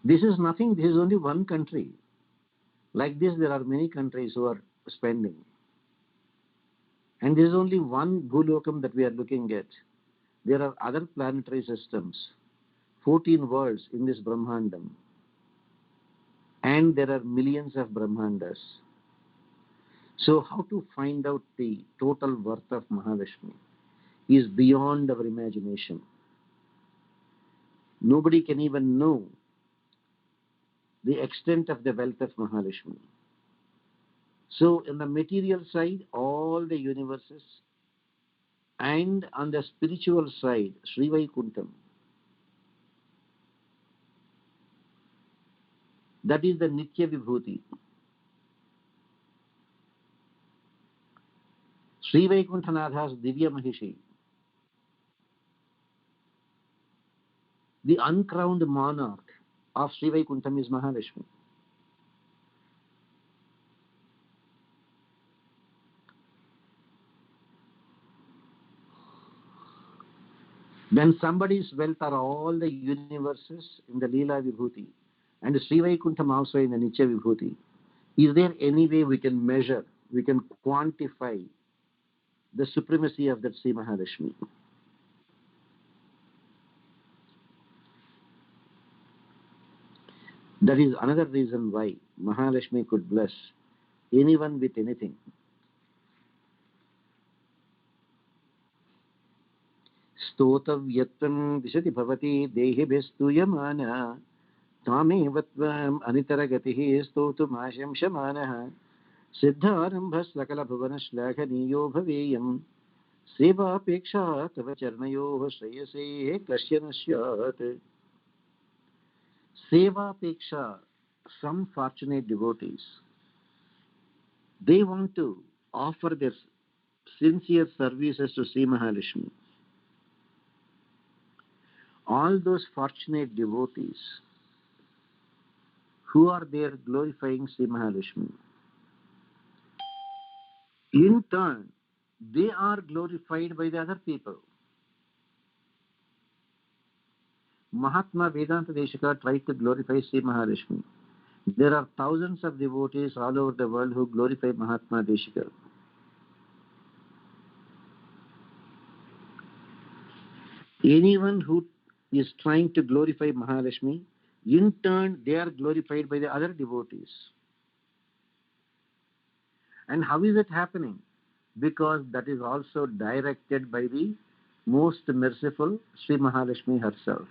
This is nothing. This is only one country. Like this, there are many countries who are spending. And there is only one Bhulokam that we are looking at. There are other planetary systems, 14 worlds in this Brahmandam. And there are millions of Brahmandas. So how to find out the total worth of Mahalakshmi is beyond our imagination. Nobody can even know the extent of the wealth of Mahalakshmi. So in the material side, all the universes, and on the spiritual side, Sri Vaikuntham. That is the Nitya Vibhuti. Sri Vaikunthanathas Divya Mahishi. The uncrowned monarch of Sri Vaikuntham is Mahalakshmi. When somebody's wealth are all the universes in the Leela Vibhuti and Sri Vaikuntham also in the Nitya Vibhuti, is there any way we can measure, we can quantify the supremacy of that Sri Mahalakshmi? That is another reason why Mahalakshmi could bless anyone with anything. स्तोतव्यत्वं दिशति भवति देहिभिस्तूयमानः तामेव त्वाम् अनितरगतिः स्तोतुमाशंसमानः सिद्धारम्भः सकलभुवनश्लाघनीयो भवेयम् सेवापेक्षा तव चरणयोः श्रेयसे कस्य न स्यात्. Sevapeksha, some fortunate devotees, they want to offer their sincere services to Sri Mahalakshmi. All those fortunate devotees who are there glorifying Sri Mahalakshmi, in turn, they are glorified by the other people. Mahatma Vedanta Deshika tried to glorify Sri Mahalakshmi. There are thousands of devotees all over the world who glorify Mahatma Deshika. Anyone who is trying to glorify Mahalakshmi, in turn they are glorified by the other devotees. And how is it happening? Because that is also directed by the most merciful Sri Mahalakshmi herself.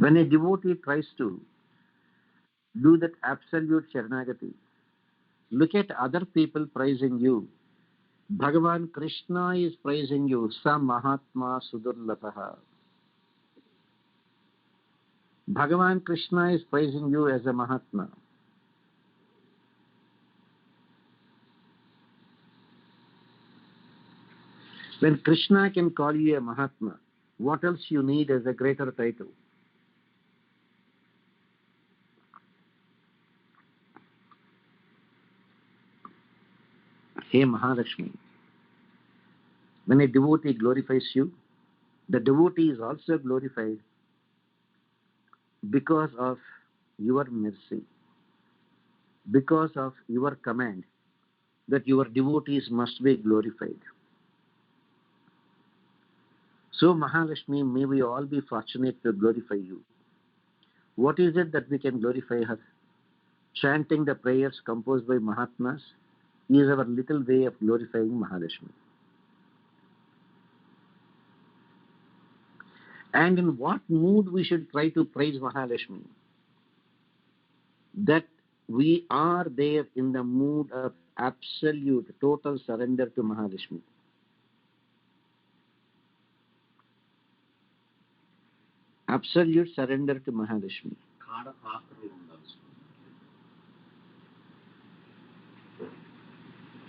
When a devotee tries to do that absolute Sharanagati, look at other people praising you. Bhagavan Krishna is praising you, Sa Mahatma Sudurlabha. Bhagavan Krishna is praising you as a Mahatma. When Krishna can call you a Mahatma, what else you need as a greater title? Hey Mahalakshmi, when a devotee glorifies you, the devotee is also glorified because of your mercy, because of your command that your devotees must be glorified. So Mahalakshmi, may we all be fortunate to glorify you. What is it that we can glorify her? Chanting the prayers composed by Mahatmas is our little way of glorifying Mahalakshmi. And in what mood we should try to praise Mahalakshmi? That we are there in the mood of absolute, total surrender to Mahalakshmi. Absolute surrender to Mahalakshmi.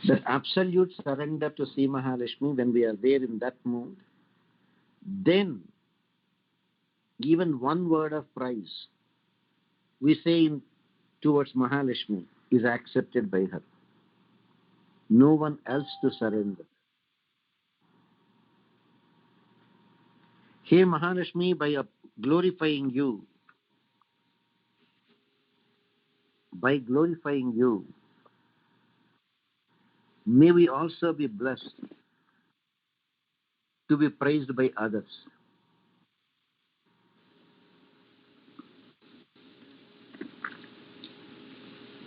That absolute surrender to Sri Mahalakshmi, when we are there in that mood, then even one word of praise we say towards Mahalakshmi is accepted by her. No one else to surrender. Hey Mahalakshmi, by glorifying you, may we also be blessed to be praised by others.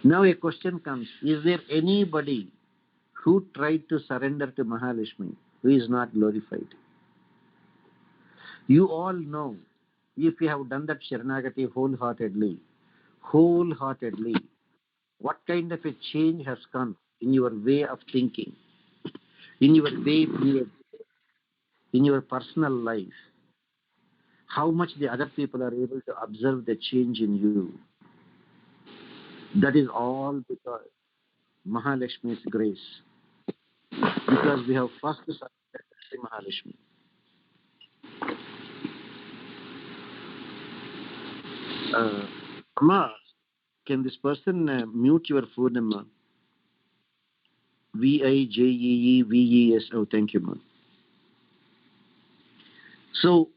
Now a question comes, is there anybody who tried to surrender to Mahalakshmi who is not glorified? You all know, if you have done that Sharanagati wholeheartedly, what kind of a change has come in your way of thinking, in your way, in your personal life, how much the other people are able to observe the change in you. That is all because Mahalakshmi's grace. Because we have first surrendered to Mahalakshmi. Amma, can this person mute your phone, Amma? Vijeeves. Oh, thank you, Ma. So,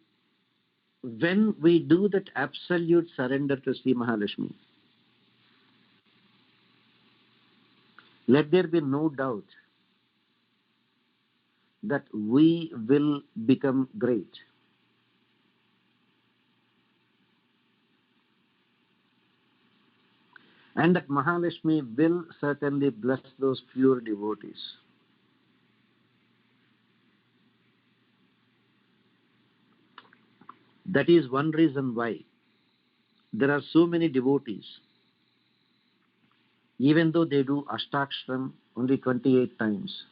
when we do that absolute surrender to Sri Mahalakshmi, let there be no doubt that we will become great. And that Mahalakshmi will certainly bless those pure devotees. That is one reason why there are so many devotees, even though they do Ashtakshram only 28 times,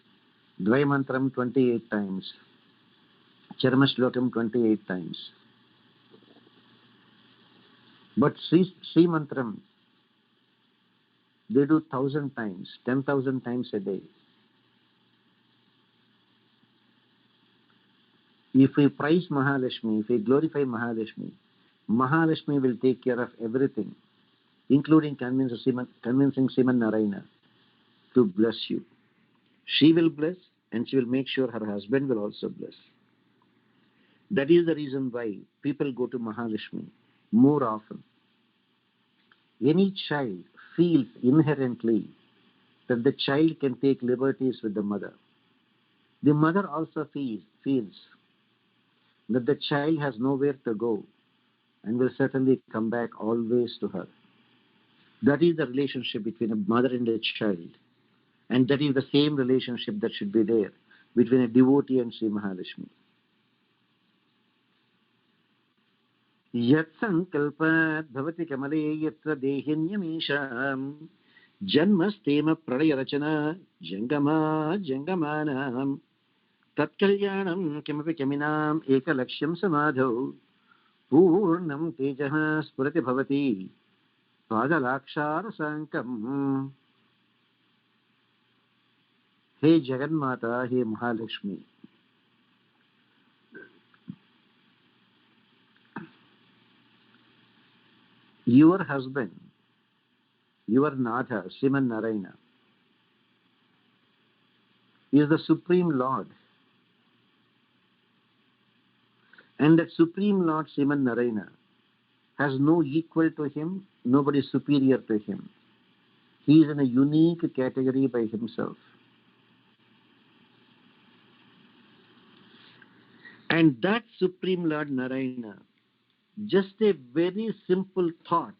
Dvaimantram 28 times, Charmashlokam 28 times. But Sri Mantram, they do 1,000 times, 10,000 times a day. If we praise Mahalakshmi, if we glorify Mahalakshmi, Mahalakshmi will take care of everything, including convincing Sriman Narayana to bless you. She will bless, and she will make sure her husband will also bless. That is the reason why people go to Mahalakshmi more often. Any child feels inherently that the child can take liberties with the mother. The mother also feels that the child has nowhere to go and will certainly come back always to her. That is the relationship between a mother and a child. And that is the same relationship that should be there between a devotee and Sri Mahalakshmi. Yat sankalpat bhavati kamale yatra dehinyamisham janmastema pradaya rachana jangamanam tatkalyanam kimapi kaminam ekalakshyam samadhau purnam tejah spurati bhavati padalakshara sankam. Hey Jagannmata, hey Mahalakshmi, your husband, your Natha, Sriman Narayana, is the Supreme Lord. And that Supreme Lord, Sriman Narayana, has no equal to him, nobody superior to him. He is in a unique category by himself. And that Supreme Lord Narayana, just a very simple thought,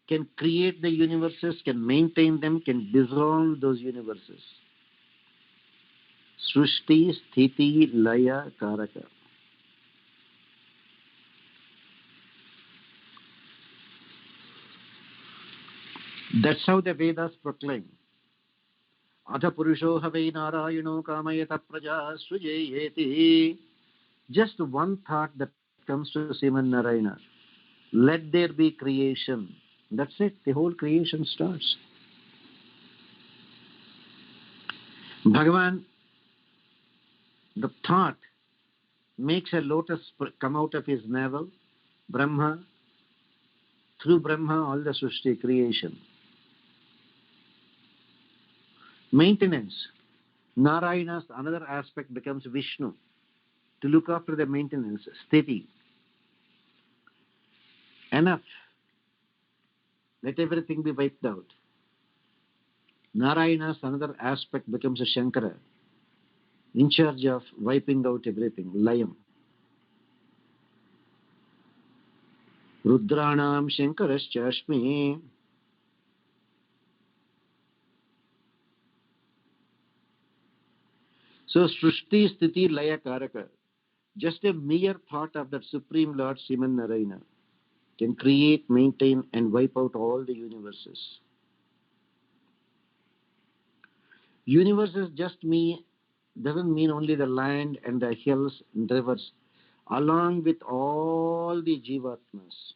can create the universes, can maintain them, can dissolve those universes. Srushti, Sthiti, Laya, Karaka. That's how the Vedas proclaim. Adha Purusho Havai Narayano Kamayata Praja Sujayeti. Just one thought that comes to Sriman Narayana. Let there be creation. That's it. The whole creation starts. Bhagavan, the thought, makes a lotus come out of his navel. Brahma, through Brahma, all the Srishti creation. Maintenance. Narayana's another aspect becomes Vishnu to look after the maintenance. Sthiti. Enough. Let everything be wiped out. Narayana's another aspect becomes a Shankara, in charge of wiping out everything. Layam. Rudranam Shankarashchashmi. So Srishti Sthiti Laya Karaka, just a mere thought of that Supreme Lord Sriman Narayana can create, maintain and wipe out all the universes. Universes doesn't mean only the land and the hills and rivers, along with all the Jivatmas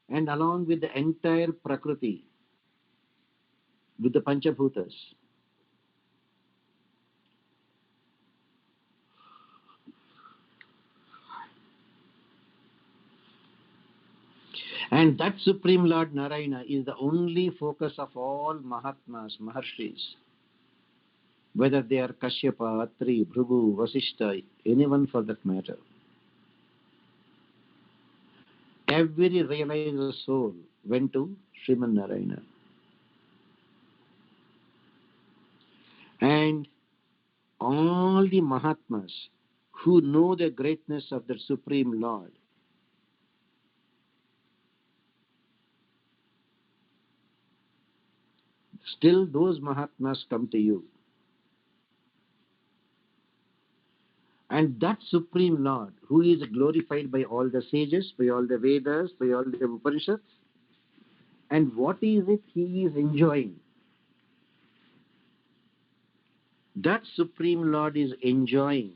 and along with the entire Prakriti, with the Panchabhutas. And that Supreme Lord Narayana is the only focus of all Mahatmas, Maharshis, whether they are Kashyapa, Atri, Bhrigu, Vasishta, anyone for that matter. Every realized soul went to Sriman Narayana. And all the Mahatmas who know the greatness of the Supreme Lord, still those Mahatmas come to you. And that Supreme Lord, who is glorified by all the sages, by all the Vedas, by all the Upanishads, and what is it he is enjoying? That Supreme Lord is enjoying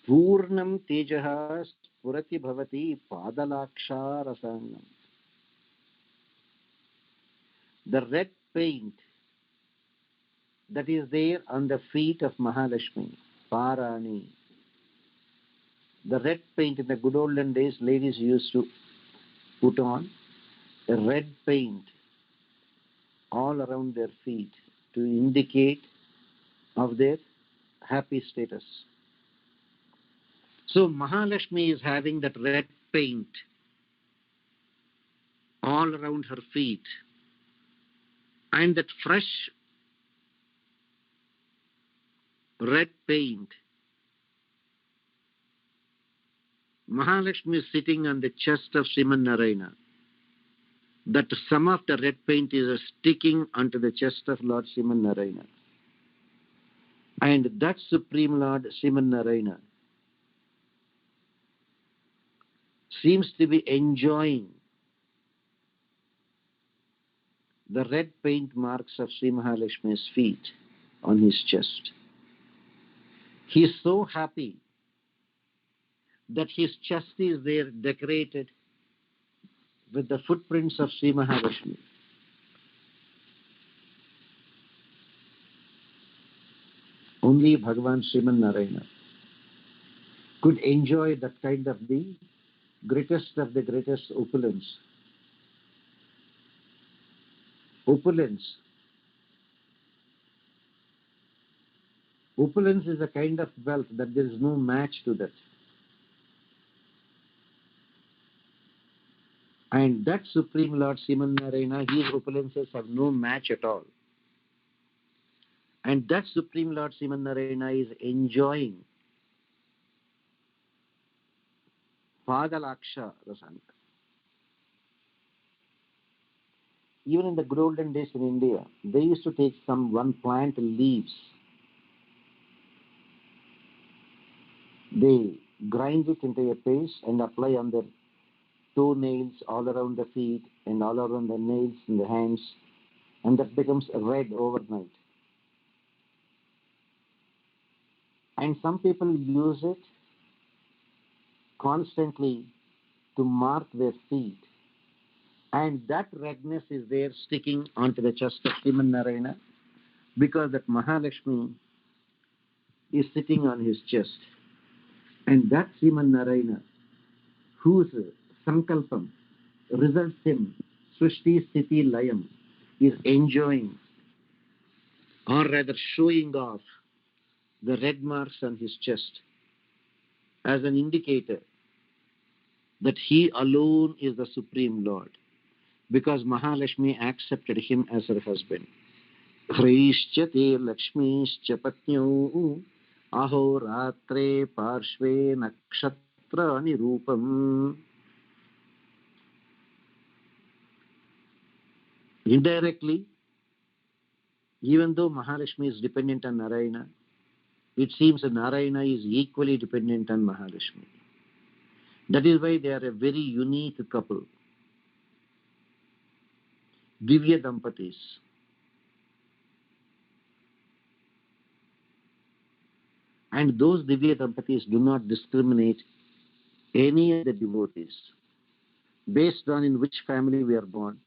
Purnam Tejaha Spurati Bhavati Padalaksharasangam. The red paint that is there on the feet of Mahalakshmi, Parani. The red paint in the good olden days, ladies used to put on a red paint all around their feet to indicate of their happy status. So Mahalakshmi is having that red paint all around her feet, and that fresh red paint, Mahalakshmi is sitting on the chest of Sriman Narayana. That some of the red paint is sticking onto the chest of Lord Sriman Narayana. And that Supreme Lord Sriman Narayana seems to be enjoying the red paint marks of Sri Mahalakshmi's feet on his chest. He is so happy that his chest is there decorated with the footprints of Sri Mahalakshmi. Only Bhagavan Sriman Narayana could enjoy that kind of the greatest of the greatest opulence. Opulence. Opulence is a kind of wealth that there is no match to that. And that Supreme Lord Sriman Narayana, his opulences have no match at all. And that Supreme Lord Sriman Narayana is enjoying Padalaksha Rasanga. Even in the good olden days in India, they used to take some one plant leaves. They grind it into a paste and apply on their toenails, all around the feet and all around the nails in the hands, and that becomes red overnight. And some people use it constantly to mark their feet. And that redness is there sticking onto the chest of Sriman Narayana because that Mahalakshmi is sitting on his chest. And that Sriman Narayana, whose sankalpam results in Srishti Sthiti Layam, is enjoying or rather showing off the red marks on his chest as an indicator that he alone is the Supreme Lord, because Mahalakshmi accepted him as her husband. Hrishcha te Lakshmishcha patnyo aho ratre parshve nakshatra nirupam. Indirectly, even though Mahalakshmi is dependent on Narayana, it seems that Narayana is equally dependent on Mahalakshmi. That is why they are a very unique couple. Divya Dampatis. And those Divya Dampatis do not discriminate any of the devotees based on in which family we are born,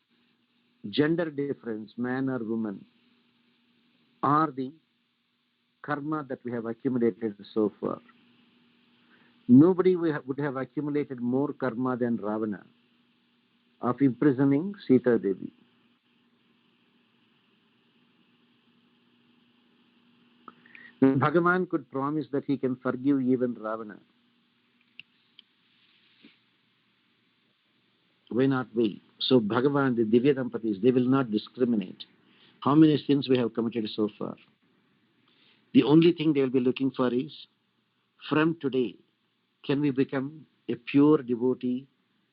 gender difference, man or woman, or the karma that we have accumulated so far. Nobody would have accumulated more karma than Ravana of imprisoning Sita Devi. Bhagavan could promise that he can forgive even Ravana. Why not we? So Bhagavan, the Divya Dampatis, they will not discriminate how many sins we have committed so far. The only thing they will be looking for is, from today, can we become a pure devotee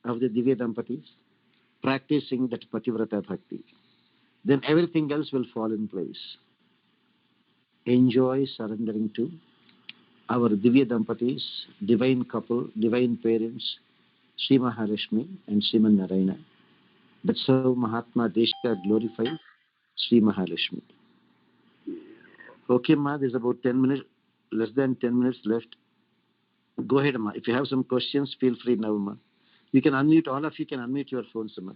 of the Divya Dampatis, practicing that Pativrata Bhakti? Then everything else will fall in place. Enjoy surrendering to our Divya Dampatis, divine couple, divine parents, Sri Mahalakshmi and Sriman Narayana. That's how Mahatma Deshika glorifies Sri Mahalakshmi. Okay, Ma, there's about 10 minutes, less than 10 minutes left. Go ahead, Ma. If you have some questions, feel free now, Ma. You can unmute, all of you can unmute your phones, Ma.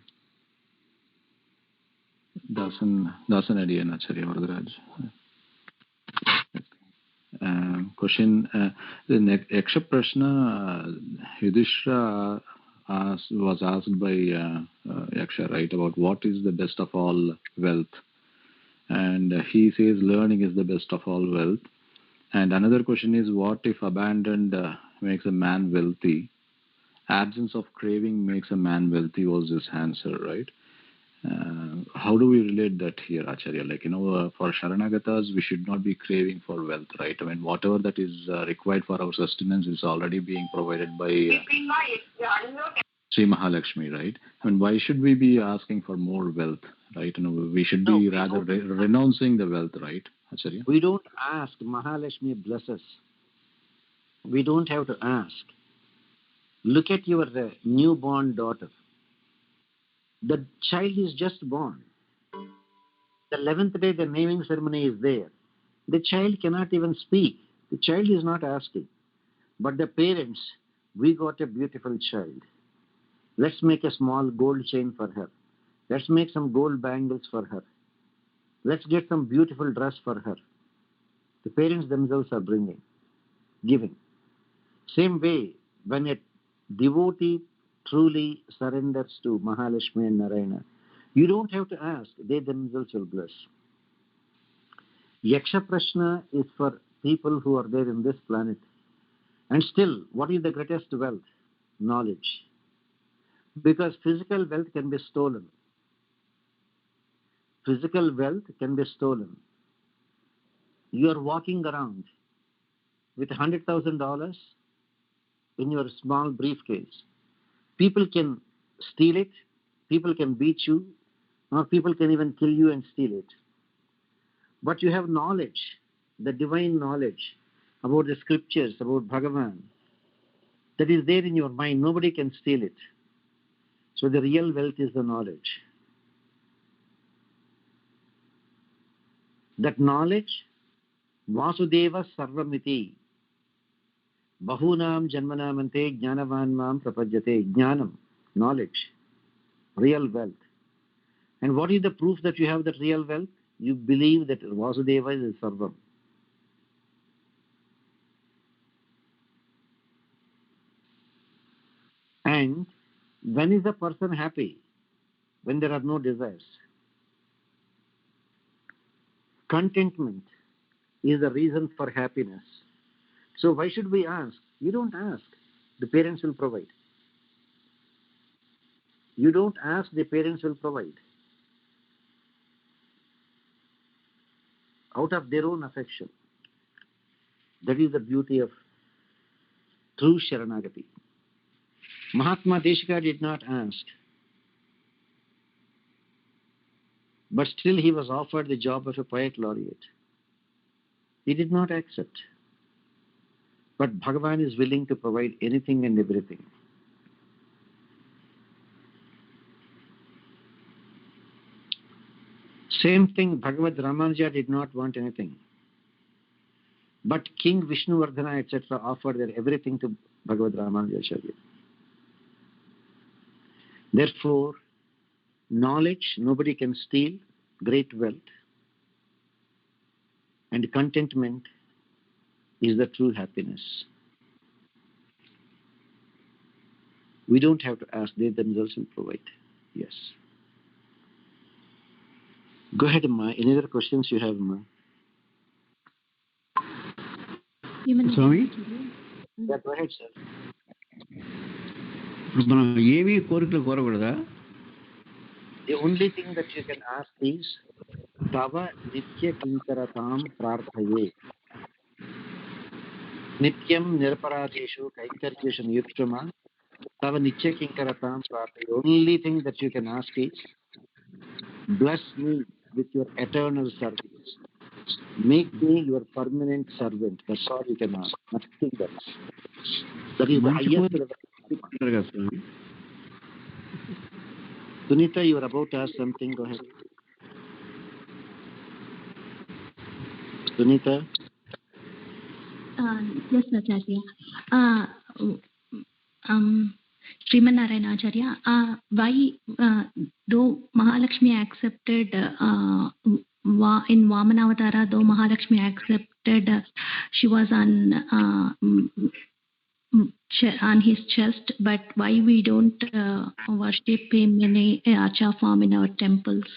Dasan Adiyan Acharya Varadaraj. Question, the Yaksha Prashna, Yudhishthira was asked by Yaksha, right, about what is the best of all wealth. And he says learning is the best of all wealth. And another question is, what if abandoned makes a man wealthy? Absence of craving makes a man wealthy was his answer, right? How do we relate that here, Acharya? Like, for Sharanagatas, we should not be craving for wealth, right? I mean, whatever that is required for our sustenance is already being provided by Sri Mahalakshmi, right? I mean, why should we be asking for more wealth, right? We should be rather renouncing the wealth, right, Acharya? We don't ask. Mahalakshmi bless us. We don't have to ask. Look at your newborn daughter. The child is just born. The 11th day, the naming ceremony is there. The child cannot even speak. The child is not asking. But the parents, we got a beautiful child. Let's make a small gold chain for her. Let's make some gold bangles for her. Let's get some beautiful dress for her. The parents themselves are bringing, giving. Same way, when a devotee truly surrenders to Mahalakshmi and Narayana, you don't have to ask, they themselves will bless. Yaksha Prashna is for people who are there in this planet. And still, what is the greatest wealth? Knowledge. Because physical wealth can be stolen. Physical wealth can be stolen. You are walking around with $100,000 in your small briefcase. People can steal it, people can beat you, or people can even kill you and steal it. But you have knowledge, the divine knowledge about the scriptures, about Bhagavan, that is there in your mind. Nobody can steal it. So the real wealth is the knowledge. That knowledge, Vasudeva Sarvamiti, Bahunam janmanamante jnanavan mam prapajyate. Jnanam, knowledge, real wealth. And what is the proof that you have that real wealth? You believe that Vasudeva is Sarvam. And when is the person happy? When there are no desires. Contentment is the reason for happiness. So why should we ask? You don't ask. The parents will provide. You don't ask, the parents will provide. Out of their own affection. That is the beauty of true Sharanagati. Mahatma Deshika did not ask. But still he was offered the job of a poet laureate. He did not accept. But Bhagavan is willing to provide anything and everything. Same thing, Bhagavad Ramanuja did not want anything. But King Vishnuvardhana, etc., offered their everything to Bhagavad Ramanujacharya. Therefore, knowledge nobody can steal, great wealth, and contentment is the true happiness. We don't have to ask, they themselves will provide. Yes. Go ahead, Amma. Any other questions you have, Amma? Swamy Yeah, go ahead, sir. ఇప్పుడు మనం ఏవి కోరికలు కోరకూడదా? The only thing that you can ask is Tava Nitya Kinkaratam Prarthaye. Nityam Nirparadeshu Kaikarjeshu Niyuktama Tava Nitya Kinkaratam Prarthaye. The only thing that you can ask is bless me with your eternal service. Make me your permanent servant. That's all you can ask. Nothing else. That is the మంచి highest కోరిక level. అంటారు కదా స్వామి. Sunita, you are about to ask something. Go ahead. Sunita? Yes, Acharya. Srimanarayana Acharya, why, though Mahalakshmi accepted in Vamanavatara, though Mahalakshmi accepted, she was on his chest, but why we don't worship him in a acha form in our temples?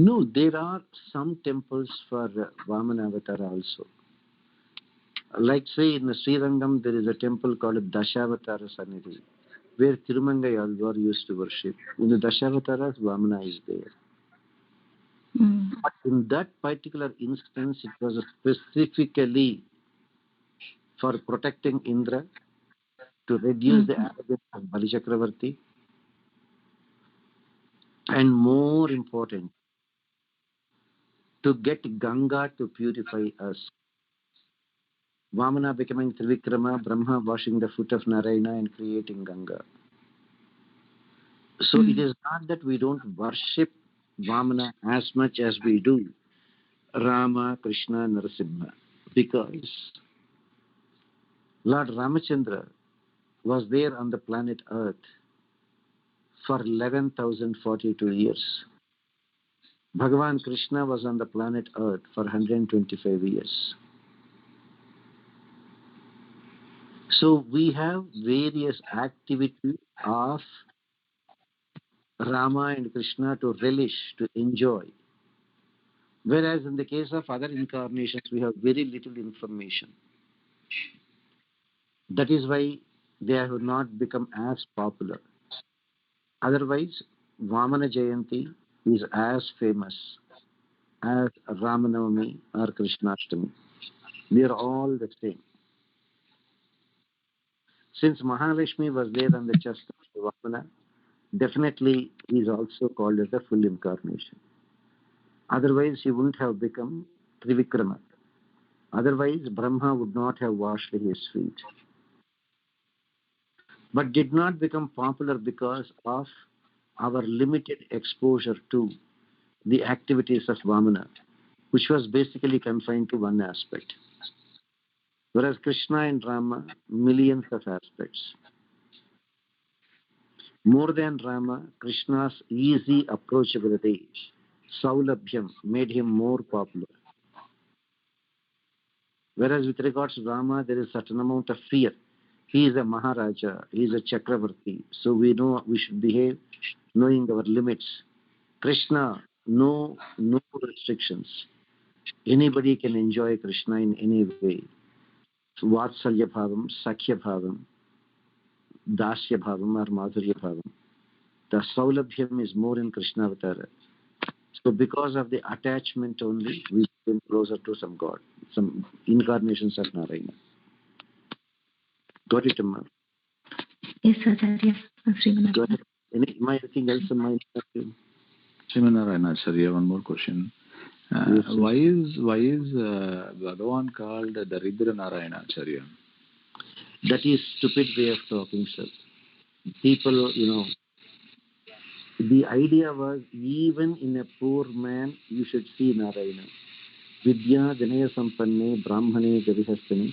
No, there are some temples for Vamanavatar also. Like say in Srirangam, there is a temple called Dashavatara Sannidhi, where Tirumangai Alvar used to worship. In the Dashavataras, Vamana is there. But in that particular instance, it was specifically for protecting Indra, to reduce the arrogance of Bali Chakravarti, and more important, to get Ganga to purify us. Vamana becoming Trivikrama, Brahma washing the foot of Narayana and creating Ganga. So it is not that we don't worship Vamana as much as we do Rama, Krishna, Narasimha, because Lord Ramachandra was there on the planet Earth for 11,042 years. Bhagavan Krishna was on the planet Earth for 125 years. So we have various activities of Rama and Krishna to relish, to enjoy. Whereas in the case of other incarnations, we have very little information. That is why they have not become as popular. Otherwise, Vamana Jayanti is as famous as Ramanavami or Krishnashtami. They are all the same. Since Mahalakshmi was there on the chest of Vamana, definitely he is also called as the full incarnation. Otherwise, he wouldn't have become Trivikrama. Otherwise, Brahma would not have washed his feet. But did not become popular because of our limited exposure to the activities of Vamana, which was basically confined to one aspect. Whereas Krishna and Rama, millions of aspects. More than Rama, Krishna's easy approachability, Saulabhyam, made him more popular. Whereas with regards to Rama, there is certain amount of fear. He is a Maharaja, he is a Chakravarti, so we know we should behave knowing our limits. Krishna, no restrictions. Anybody can enjoy Krishna in any way. Vatsalya bhavam, Sakhya bhavam, Dasya bhavam or Madhurya bhavam. The Saulabhyam is more in Krishna Avatara. So because of the attachment only, we became closer to some God, some incarnations of Narayana. Got it, Amma? Yes, Acharya. Srimanatha. Go ahead. Anything else in mind? Srimanarayana Acharya, one more question. Yes, sir. Why is Bhagavan called Daridra Narayana Acharya? That is stupid way of talking, sir. People, the idea was even in a poor man, you should see Narayana. Vidya Janaya Sampanne Brahmane Javihastane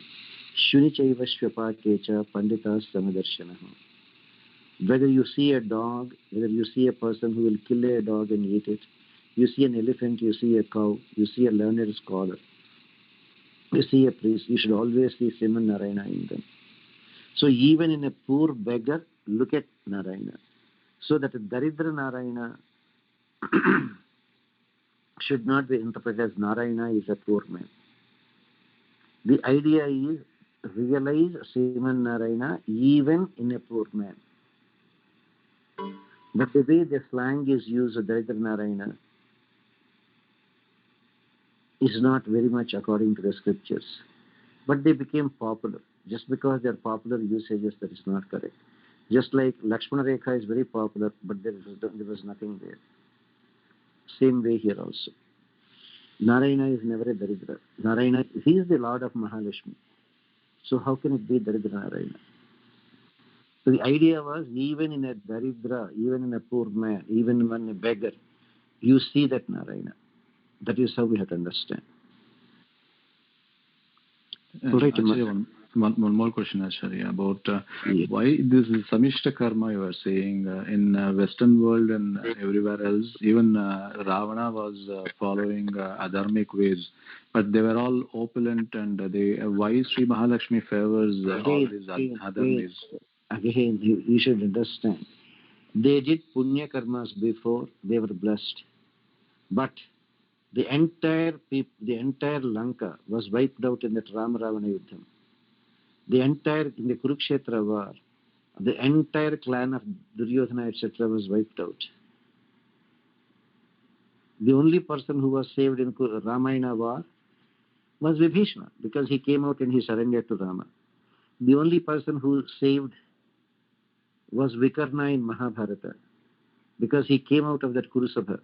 Shunichaiva Shvapakecha Panditas Samadarshanaha. Whether you see a dog, whether you see a person who will kill a dog and eat it, you see an elephant, you see a cow, you see a learned scholar, you see a priest, you should always see Sriman Narayana in them. So even in a poor beggar, look at Narayana. So that Daridra Narayana should not be interpreted as Narayana is a poor man. The idea is realize Sriman Narayana even in a poor man. But the way the slang is used, Daridra Narayana, is not very much according to the scriptures. But they became popular. Just because they are popular usages, that is not correct. Just like Lakshmana Rekha is very popular, but there was nothing there. Same way here also. Narayana is never a Daridra. Narayana, he is the Lord of Mahalakshmi. So how can it be Daridra Narayana? So the idea was even in a Daridra, even in a poor man, even when a beggar, you see that Narayana. That is how we have to understand. Right, Acharya, one more question, Acharya, about Yes. why this is Samishta Karma you are saying in Western world and everywhere else. Even Ravana was following adharmic ways, but they were all opulent and why Sri Mahalakshmi favors all these other ways? Again, you should understand. They did punya karmas before, they were blessed. But the entire Lanka was wiped out in that Rama Ravana Yuddham. In the Kurukshetra war, the entire clan of Duryodhana, etc. was wiped out. The only person who was saved in Ramayana war was Vibhishana, because he came out and he surrendered to Rama. The only person who saved was Vikarna in Mahabharata, because he came out of that Kurusabha.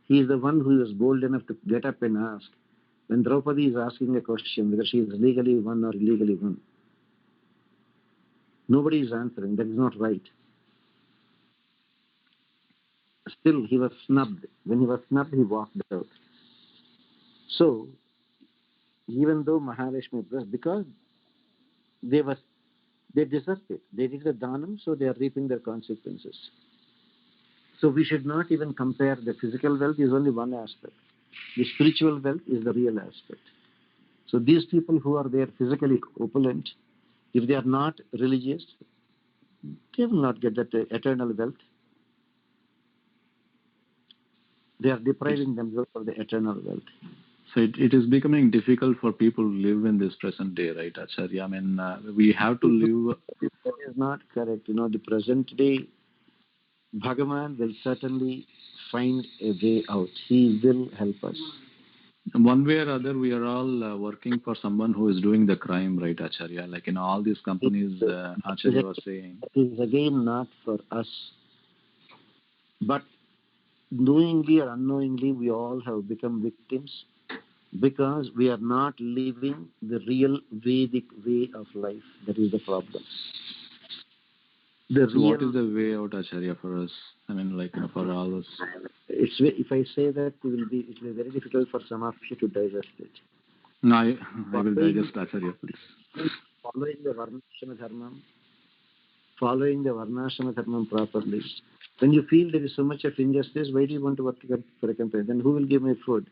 He is the one who was bold enough to get up and ask. When Draupadi is asking a question, whether she is legally won or illegally won, nobody is answering. That is not right. Still, he was snubbed. When he was snubbed, he walked out. So, even though Mahalakshmi blessed, because they deserved it. They did the dhanam, so they are reaping their consequences. So we should not even compare. The physical wealth is only one aspect. The spiritual wealth is the real aspect. So these people who are there physically opulent, if they are not religious, they will not get that eternal wealth. They are depriving themselves of the eternal wealth. So it is becoming difficult for people to live in this present day, right, Acharya? I mean, we have to live. That is not correct. The present day, Bhagavan will certainly find a way out. He will help us. One way or other, we are all working for someone who is doing the crime, right, Acharya? Like in all these companies, Acharya was saying. It is again not for us. But knowingly or unknowingly, we all have become victims because we are not living the real Vedic way of life. That is the problem. So what is the way out, Acharya, for us? I mean, like for all us. If I say that, it will be very difficult for some of you to digest it. No, I will digest Acharya, please. Following the Varnashrama Dharmam properly. When you feel there is so much of injustice, why do you want to work for a company? Then who will give me food?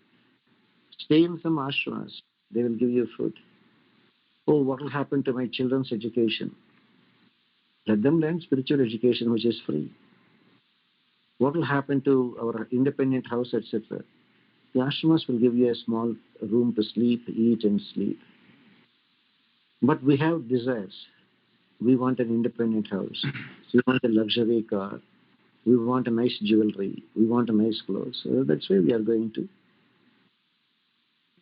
Stay in some ashramas. They will give you food. Oh, what will happen to my children's education? Let them learn spiritual education, which is free. What will happen to our independent house, etc.? The ashramas will give you a small room to sleep, eat and sleep. But we have desires. We want an independent house. We want a luxury car. We want a nice jewelry. We want a nice clothes. So that's why we are going to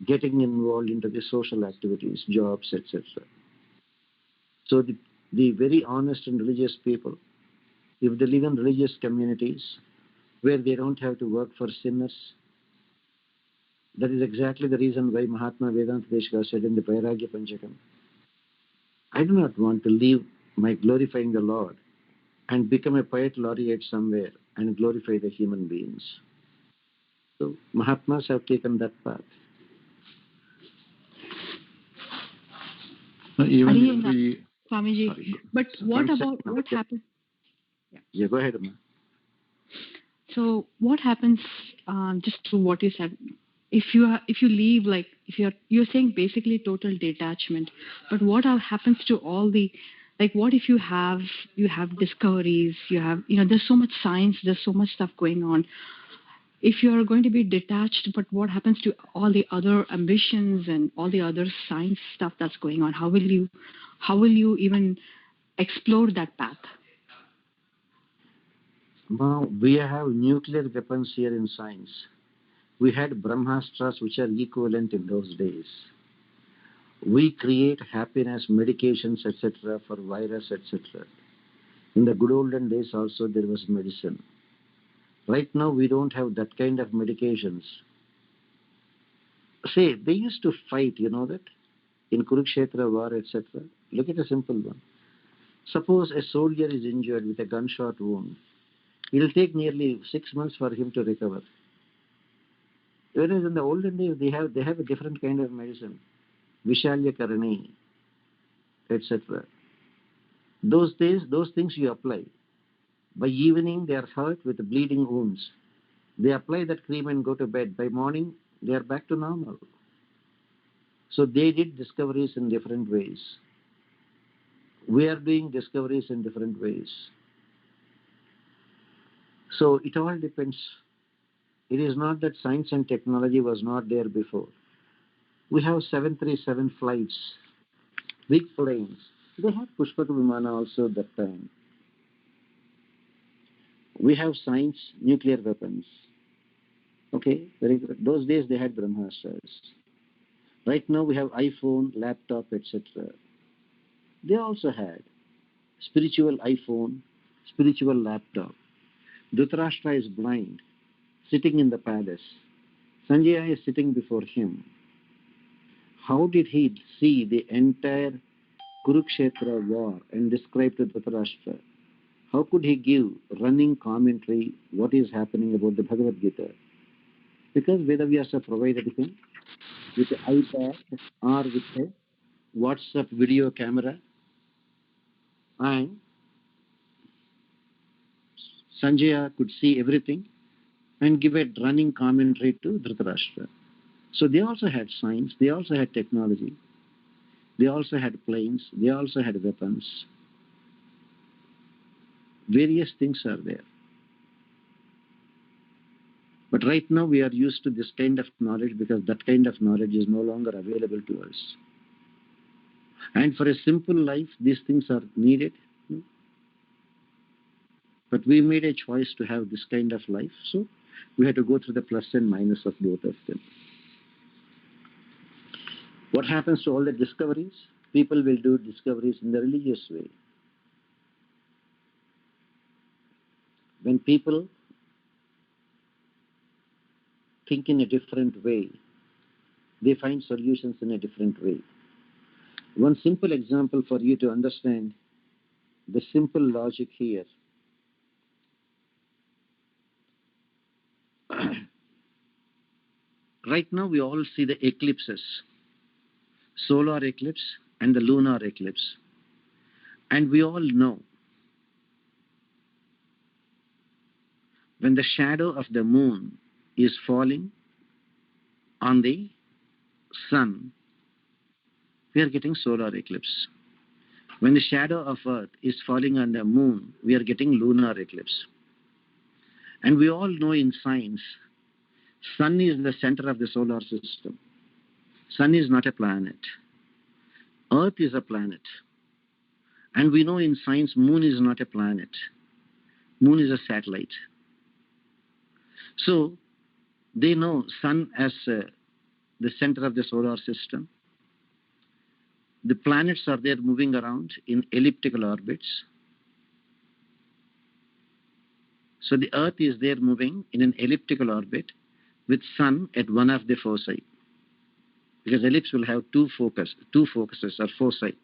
getting involved into the social activities, jobs, etc. So the very honest and religious people, if they live in religious communities where they don't have to work for sinners, that is exactly the reason why Mahatma Vedanta Deshika said in the Vairagya Panchakam, I do not want to leave my glorifying the Lord and become a poet laureate somewhere and glorify the human beings. So Mahatmas have taken that path. Even Hare if we... Swamiji. Sorry. But what happens? Yeah, go ahead, Amma. So what happens? Just to what you said, if you leave, like if you're saying basically total detachment. But what happens to all the, like what if you have discoveries, there's so much science, there's so much stuff going on. If you're going to be detached, but what happens to all the other ambitions and all the other science stuff that's going on? How will you even explore that path? Now, we have nuclear weapons here in science. We had Brahmastras which are equivalent in those days. We create happiness, medications, etc. for virus, etc. In the good olden days also there was medicine. Right now we don't have that kind of medications. Say, they used to fight, you know that? In Kurukshetra war, etc. Look at a simple one. Suppose a soldier is injured with a gunshot wound. It will take nearly 6 months for him to recover. Whereas in the olden days, they have a different kind of medicine. Vishalya Karani, etc. Those days, those things you apply. By evening, they are hurt with bleeding wounds. They apply that cream and go to bed. By morning, they are back to normal. So they did discoveries in different ways. We are doing discoveries in different ways. So it all depends. It is not that science and technology was not there before. We have 737 flights, big planes. They had Pushpaka Vimana also that time. We have science, nuclear weapons. Okay, very good. Those days they had Brahmastras. Right now we have iPhone, laptop, etc. They also had spiritual iPhone, spiritual laptop. Dhritarashtra is blind, sitting in the palace. Sanjaya is sitting before him. How did he see the entire Kurukshetra war and describe to Dhritarashtra? How could he give running commentary what is happening about the Bhagavad Gita? Because Vedavyasa provided him with an iPad or with a WhatsApp video camera, and Sanjaya could see everything and give a running commentary to Dhritarashtra. So they also had science, they also had technology, they also had planes, they also had weapons. Various things are there. But right now we are used to this kind of knowledge because that kind of knowledge is no longer available to us. And for a simple life, these things are needed. But we made a choice to have this kind of life, so we had to go through the plus and minus of both of them. What happens to all the discoveries? People will do discoveries in the religious way. When people think in a different way, they find solutions in a different way. One simple example for you to understand the simple logic here. Right now we all see the eclipses. solar eclipse and the lunar eclipse. And we all know when the shadow of the moon is falling on the sun, we are getting solar eclipse. When the shadow of Earth is falling on the moon, we are getting lunar eclipse. And we all know in science, sun is the center of the solar system. Sun is not a planet. Earth is a planet. And we know in science, moon is not a planet. Moon is a satellite. So they know sun as the center of the solar system. The planets are there moving around in elliptical orbits. So the Earth is there moving in an elliptical orbit with sun at one of the foci. Because ellipse will have two focuses or foci.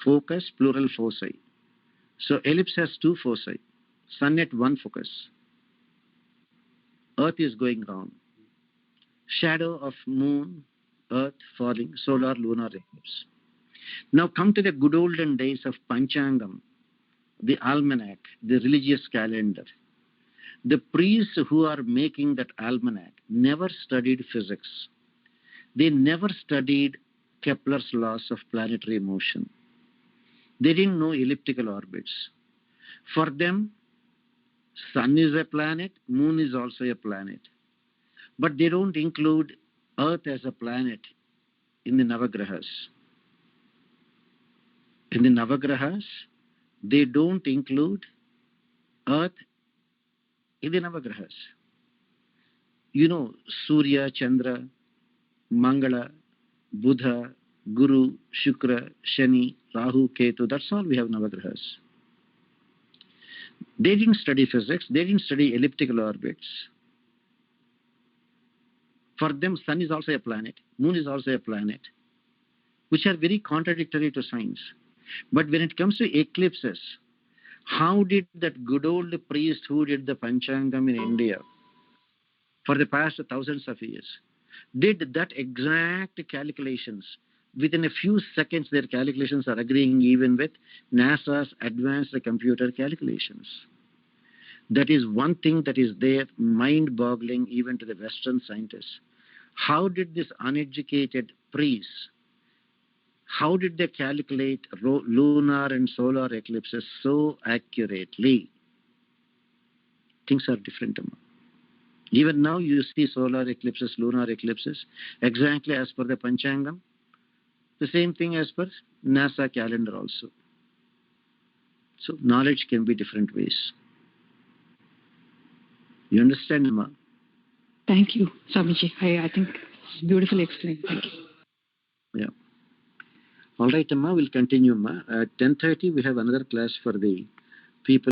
Focus, plural foci. So ellipse has two foci. Sun at one focus. Earth is going round. Shadow of moon, Earth falling, solar lunar eclipse. Now come to the good olden days of Panchangam, the almanac, the religious calendar. The priests who are making that almanac never studied physics. They never studied Kepler's laws of planetary motion. They didn't know elliptical orbits. For them, sun is a planet, moon is also a planet. But they don't include Earth as a planet in the Navagrahas. In the Navagrahas, they don't include Earth in the Navagrahas. You know, Surya, Chandra, Mangala, Buddha, Guru, Shukra, Shani, Rahu, Ketu, that's all we have Navagrahas. They didn't study physics, they didn't study elliptical orbits. For them, sun is also a planet, moon is also a planet, which are very contradictory to science. But when it comes to eclipses, how did that good old priest who did the Panchangam in India for the past thousands of years, did that exact calculations? Within a few seconds, their calculations are agreeing even with NASA's advanced computer calculations. That is one thing that is there, mind-boggling even to the Western scientists. How did this uneducated priests, how did they calculate lunar and solar eclipses so accurately? Things are different. Even now you see solar eclipses, lunar eclipses, exactly as per the Panchangam. The same thing as per NASA calendar also. So knowledge can be different ways. You understand, Amma? Thank you, Swamiji. I think it's beautifully explained. Thank you. Yeah. All right, Amma, we'll continue, Amma. At 10:30, we have another class for the people.